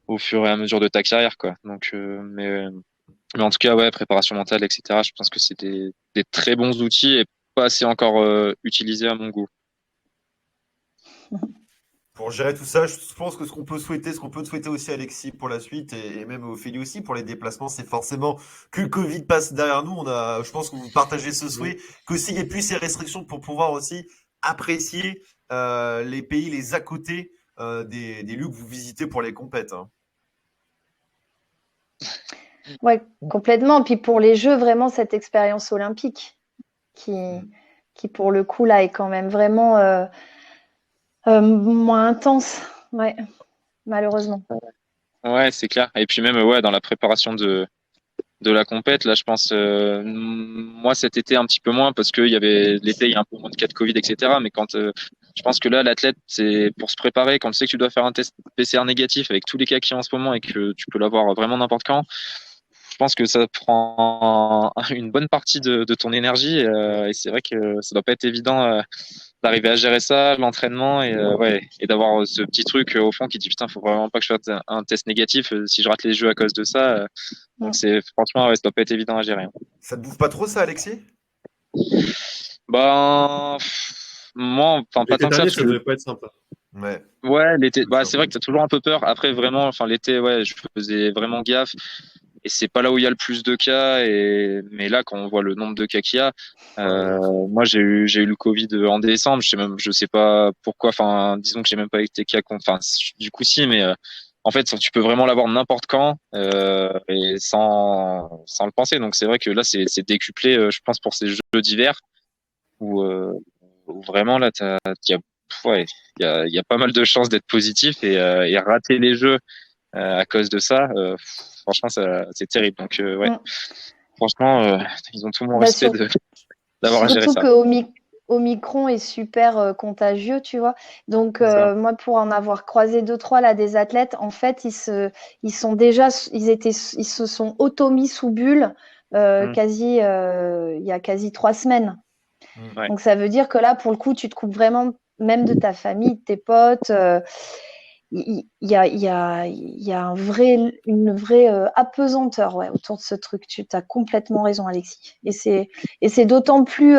D: au fur et à mesure de ta carrière, quoi. Donc, mais en tout cas, ouais, préparation mentale, etc., je pense que c'est des très bons outils et pas assez encore utilisés à mon goût.
A: Pour gérer tout ça, je pense que ce qu'on peut te souhaiter aussi, Alexis, pour la suite, et même Ophélie aussi, pour les déplacements, c'est forcément que le Covid passe derrière nous. Je pense que vous partagez ce souhait, qu'aussi il n'y ait plus ces restrictions pour pouvoir aussi apprécier les pays, les à côté des lieux que vous visitez pour les compètes, hein.
C: Ouais, complètement. Puis pour les Jeux, vraiment cette expérience olympique qui, qui pour le coup là est quand même vraiment moins intense. Ouais, malheureusement.
D: Ouais, c'est clair. Et puis même, ouais, dans la préparation de la compète, là, je pense, moi, cet été, un petit peu moins, parce qu'il y avait, l'été, il y a un peu moins de cas de Covid, etc. Mais je pense que là, l'athlète, c'est pour se préparer, quand tu sais que tu dois faire un test PCR négatif avec tous les cas qu'il y a en ce moment et que tu peux l'avoir vraiment n'importe quand, je pense que ça prend une bonne partie de ton énergie. Et c'est vrai que ça doit pas être évident, d'arriver à gérer ça, l'entraînement ouais, et d'avoir ce petit truc au fond qui dit putain, faut vraiment pas que je fasse un test négatif si je rate les jeux à cause de ça. Donc c'est franchement, ouais, ça doit pas être évident à gérer, hein.
A: Ça te bouffe pas trop ça, Alexis?
D: Ben, moi, enfin pas
B: L'été
D: tant que ça
B: dernier,
D: parce
B: ça
D: que
B: devait pas être simple.
A: Ouais,
D: ouais, l'été,
A: bien sûr.
D: c'est vrai que t'as toujours un peu peur. Après, vraiment, enfin l'été, ouais, je faisais vraiment gaffe. Et c'est pas là où il y a le plus de cas. Mais là, quand on voit le nombre de cas qu'il y a, moi j'ai eu le Covid en décembre. Je sais pas pourquoi. Enfin, disons que j'ai même pas été cas. Enfin, du coup si, mais en fait, tu peux vraiment l'avoir n'importe quand et sans le penser. Donc c'est vrai que là, c'est décuplé. Je pense pour ces Jeux d'hiver où vraiment là, ouais, il y a pas mal de chances d'être positif et rater les Jeux à cause de ça. Franchement, c'est terrible. Donc, ouais,
C: Mm.
D: franchement, ils ont tout mon
C: Bah,
D: respect d'avoir à gérer
C: surtout
D: ça.
C: que Omicron est super contagieux, tu vois. Donc,
D: C'est ça.
C: moi, pour en avoir croisé deux, trois là, des athlètes, en fait, ils se sont auto-mis sous bulle
D: Mm.
C: il y a quasi 3 semaines.
A: Mm.
D: Ouais.
C: Donc, ça veut dire que là, pour le coup, tu te coupes vraiment même de ta famille, de tes potes. Il y a une vraie apesanteur ouais, autour de ce truc. Tu as complètement raison, Alexis. Et c'est d'autant plus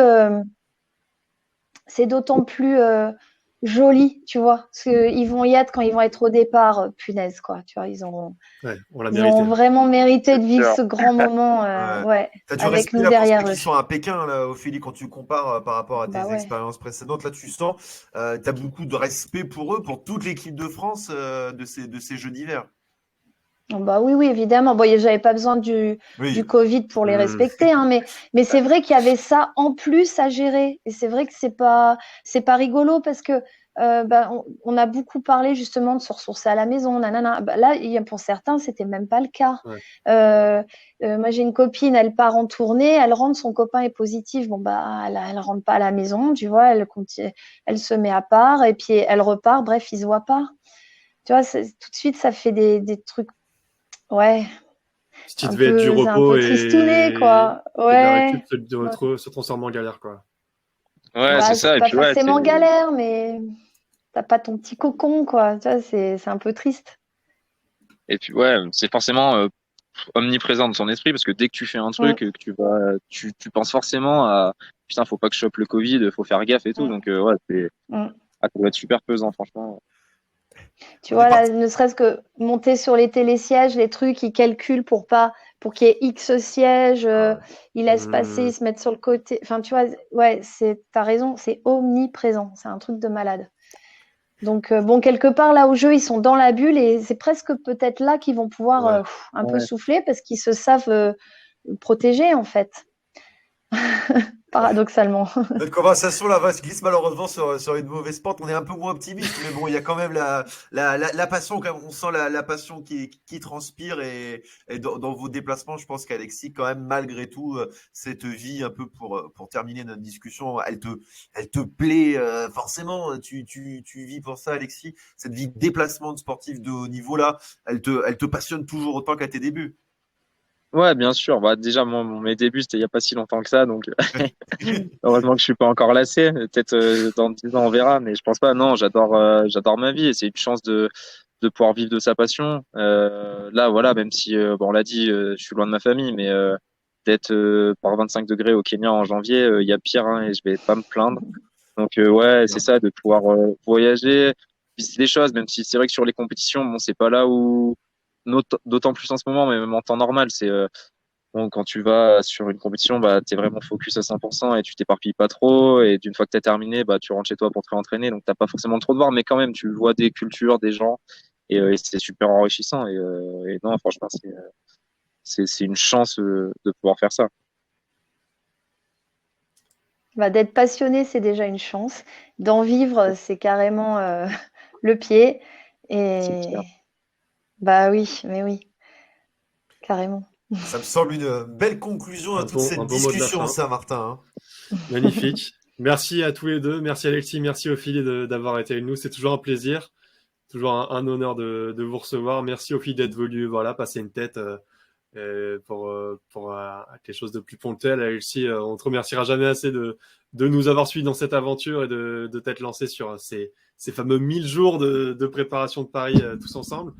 C: joli, tu vois, parce qu'ils vont y être quand ils vont être au départ, punaise, quoi. Tu vois,
B: Ouais, on l'a
C: ils
B: mérité.
C: ont vraiment mérité de
D: C'est
C: vivre
D: sûr.
C: ce grand moment,
A: Ouais.
C: ouais,
A: T'as dû
C: avec
A: respirer
C: nous
A: là pour ceux
C: derrière eux.
A: qui sont à Pékin, là, Ophélie, quand tu compares par rapport à
C: Bah
A: tes
C: ouais.
A: expériences précédentes. Là, tu sens, t'as beaucoup de respect pour eux, pour toute l'équipe de France de ces Jeux d'hiver.
C: Bah oui, oui, évidemment. Bon, j'avais pas besoin du
A: Oui.
C: Covid pour les
B: Hmm.
C: respecter, hein, mais c'est vrai qu'il y avait ça en plus à gérer. Et c'est vrai que c'est pas rigolo parce que bah, on a beaucoup parlé justement de se ressourcer à la maison, nanana. Bah, là, pour certains, c'était même pas le cas.
B: Ouais.
C: Moi, j'ai une copine, elle part en tournée, elle rentre, son copain est positif. Bon, bah, elle rentre pas à la maison, tu vois, elle se met à part et puis elle repart. Bref, ils se voient pas. Tu vois, tout de suite, ça fait des trucs. Ouais,
B: Ce qui devait être du
C: c'est un
B: repos
C: peu tristouné, quoi.
B: et de la récup
C: Ouais. Ouais.
B: se transforme en galère, quoi.
D: Ouais, c'est
C: Bah,
D: ça.
C: c'est
D: Et
C: pas
D: puis, ouais,
C: forcément galère, mais t'as pas ton petit cocon, quoi. Tu vois, c'est un peu triste.
D: et puis, ouais, c'est forcément omniprésent dans son esprit parce que dès que tu fais un truc, que tu penses forcément à putain, faut pas que je chope le Covid, faut faire gaffe et tout. Donc ouais,
C: Mm.
D: ça doit être super pesant, franchement.
C: Tu
A: On est
C: vois, là,
A: parti.
C: ne serait-ce que monter sur les télésièges, les trucs, ils calculent pour qu'il y ait X sièges, ils laissent passer, ils se mettent sur le côté. Enfin, tu vois, ouais, t'as raison, c'est omniprésent. C'est un truc de malade. Donc, bon, quelque part, là, au jeu, ils sont dans la bulle et c'est presque peut-être là qu'ils vont pouvoir
A: Ouais.
C: un peu
D: Ouais.
C: souffler parce qu'ils se savent protéger, en fait, paradoxalement.
A: Notre conversation là va se glisse malheureusement sur une mauvaise pente. On est un peu moins optimiste, mais bon, il y a quand même la passion, quand même. On sent la passion qui transpire et dans vos déplacements, je pense qu'Alexis, quand même, malgré tout, cette vie un peu pour terminer notre discussion, elle te plaît forcément. Tu vis pour ça, Alexis. Cette vie de déplacement de sportif de haut niveau là, elle te passionne toujours autant qu'à tes débuts.
D: Ouais, bien sûr. Bah, déjà, mes débuts, c'était il y a pas si longtemps que ça, donc heureusement que je suis pas encore lassé. Peut-être dans 10 ans, on verra, mais je pense pas. Non, j'adore ma vie et c'est une chance de pouvoir vivre de sa passion. Là, voilà, même si, bon, on l'a dit, je suis loin de ma famille, mais d'être par 25 degrés au Kenya en janvier, il y a pire, hein, et je vais pas me plaindre. Donc ouais, c'est ça, de pouvoir voyager, visiter des choses, même si c'est vrai que sur les compétitions, bon, c'est pas là où, d'autant plus en ce moment, mais même en temps normal, c'est bon, quand tu vas sur une compétition, bah, t'es vraiment focus à 100% et tu t'éparpilles pas trop. Et d'une fois que t'as terminé, bah, tu rentres chez toi pour te réentraîner. Donc t'as pas forcément trop de voir, mais quand même, tu vois des cultures, des gens, et c'est super enrichissant. Et non, franchement, c'est une chance de pouvoir faire ça.
C: Bah, d'être passionné, c'est déjà une chance. D'en vivre, c'est carrément le pied.
D: C'est
C: Et
D: clair.
C: bah oui, mais oui, carrément.
A: Ça me semble une belle conclusion à toute cette
B: Un bon mot de la
A: discussion,
B: fin.
A: ça, Martin, hein.
B: Magnifique. Merci à tous les deux. Merci Alexis, merci Ophélie d'avoir été avec nous. C'est toujours un plaisir, toujours un honneur de vous recevoir. Merci Ophélie d'être venu, voilà, passer une tête pour quelque chose de plus ponctuel. Alexis, on te remerciera jamais assez de nous avoir suivis dans cette aventure et de t'être lancé sur ces fameux 1000 jours de préparation de Paris tous ensemble.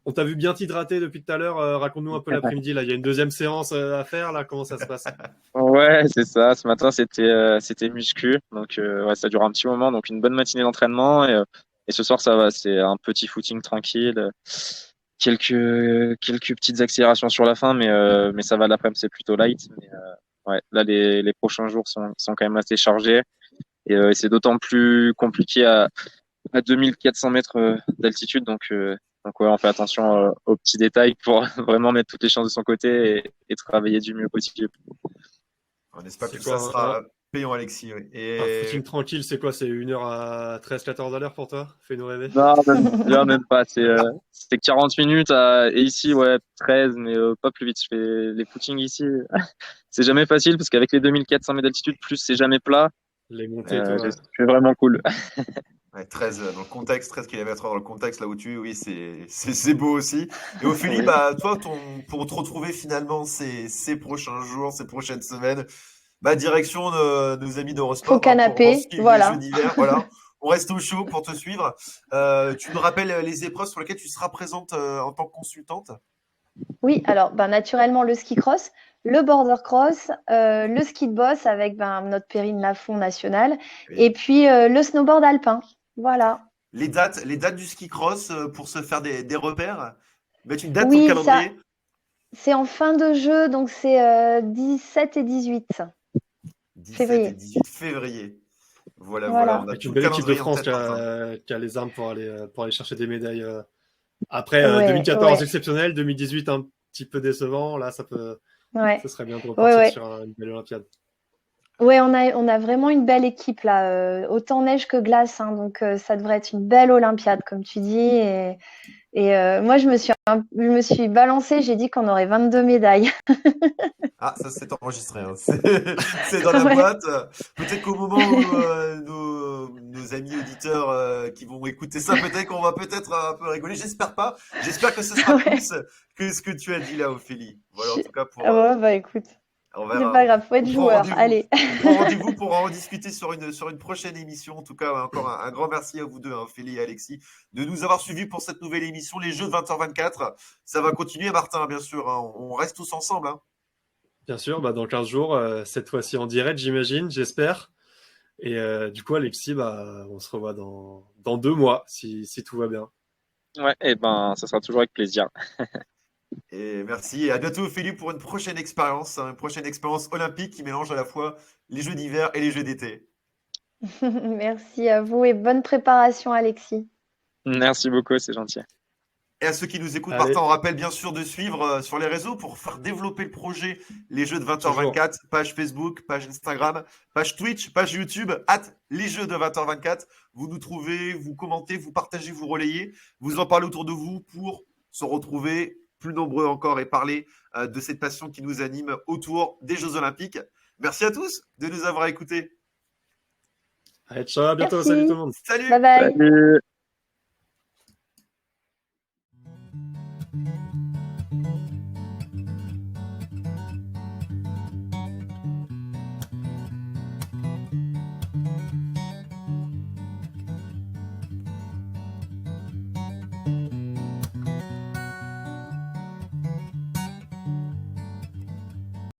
B: On t'a vu bien t'hydrater depuis tout à l'heure. Raconte-nous un peu l'après-midi. Là, il y a une deuxième séance à faire. Là, comment ça se passe?
D: Ouais, c'est ça. Ce matin, c'était muscu. Donc ouais, ça dure un petit moment. Donc une bonne matinée d'entraînement. Et ce soir, ça va. C'est un petit footing tranquille. Quelques petites accélérations sur la fin, mais ça va. L'après-midi, c'est plutôt light. Mais ouais, là, les prochains jours sont quand même assez chargés. Et c'est d'autant plus compliqué à 2400 mètres d'altitude. Donc ouais, on fait attention aux petits détails pour vraiment mettre toutes les chances de son côté et travailler du mieux possible.
A: On espère
B: C'est
A: que ça
B: quoi
A: sera payant, Alexis. Oui.
B: un footing
A: Et
B: tranquille? C'est quoi? C'est 1 heure à 13-14 à l'heure pour toi? Fais-nous rêver.
D: Non, même pas. C'est 40 minutes et ici, ouais, 13, mais pas plus vite. Je fais les footings ici. C'est jamais facile parce qu'avec les 2400 mètres d'altitude, plus c'est jamais plat.
B: Les montées et tout. Ouais.
D: C'est vraiment cool.
A: ouais, 13 dans le contexte, 13 km dans le contexte, là où tu es, oui, c'est beau aussi. Et Ophélie,
D: Oui.
A: bah, toi, pour te retrouver finalement ces prochains jours, ces prochaines semaines, bah, direction nos amis
C: Faux
A: d'Eurosport pour
C: canapé,
A: suivre les Jeux
C: voilà.
A: d'hiver. Voilà. On reste au chaud pour te suivre. Tu nous rappelles les épreuves sur lesquelles tu seras présente en tant que consultante?
C: Oui, alors ben, naturellement le ski cross, le border cross, le ski de boss avec ben, notre Périne Lafont national et
A: Oui.
C: puis le snowboard alpin. Voilà.
A: Les dates du ski cross pour se faire des repères. Mettre une date sur le
C: Oui, ça,
A: calendrier.
C: c'est en fin de jeu, donc c'est 17 et 18
A: 17 et
C: février.
A: 18 février. Voilà, voilà, on
C: Voilà.
A: a
B: Avec
A: tout
B: une
A: le
B: belle équipe de
A: calendrier en
B: France
A: tête, Martin.
B: qui a les armes pour aller chercher des médailles. Après,
C: Ouais,
B: 2014
C: ouais,
B: exceptionnel, 2018 un petit peu décevant. Là,
C: ouais,
B: ça serait bien de
C: ouais,
B: repartir
C: ouais.
B: sur une belle Olympiade.
C: Ouais, on a vraiment une belle équipe là, autant neige que glace, hein, donc ça devrait être une belle Olympiade, comme tu dis. Et moi, je me suis balancée, j'ai dit qu'on aurait 22 médailles.
A: Ah, ça c'est enregistré, hein. C'est dans la
C: Ouais,
A: boîte. Peut-être qu'au moment où nos amis auditeurs qui vont écouter ça, peut-être qu'on va peut-être un peu rigoler. J'espère pas. J'espère que ce sera
C: ouais.
A: plus que ce que tu as dit là, Ophélie. Voilà, en tout cas
C: Ah ouais, bah écoute.
A: On
C: C'est
A: verra.
C: pas grave, faut être
A: On prend
C: joueur.
A: rendez-vous.
C: Allez.
A: On prend rendez-vous pour en discuter sur une prochaine émission. En tout cas, encore un grand merci à vous deux, hein, Feli et Alexis, de nous avoir suivis pour cette nouvelle émission, les Jeux de 20h24. Ça va continuer, Martin, bien sûr. Hein. On reste tous ensemble. Hein.
B: Bien sûr, bah, dans 15 jours, cette fois-ci en direct, j'imagine, j'espère. Et du coup, Alexis, bah, on se revoit dans 2 mois, si tout va bien.
D: Ouais, et ben, ça sera toujours avec plaisir.
A: Et merci. Et à bientôt, Feli, pour une prochaine expérience, hein, une prochaine expérience olympique qui mélange à la fois les Jeux d'hiver et les Jeux d'été.
C: Merci à vous et bonne préparation, Alexis.
D: Merci beaucoup, c'est gentil.
A: Et à ceux qui nous écoutent, Martin,
B: Allez,
A: on rappelle bien sûr de suivre sur les réseaux pour faire développer le projet Les Jeux de
B: toujours.
A: 20h24, page Facebook, page Instagram, page Twitch, page YouTube, les Jeux de 20h24. Vous nous trouvez, vous commentez, vous partagez, vous relayez, vous en parlez autour de vous pour se retrouver plus nombreux encore et parler de cette passion qui nous anime autour des Jeux Olympiques. Merci à tous de nous avoir écoutés.
B: Allez, ciao, à bientôt,
C: Merci.
B: salut tout le monde.
A: Salut!
C: Bye bye.
D: Salut!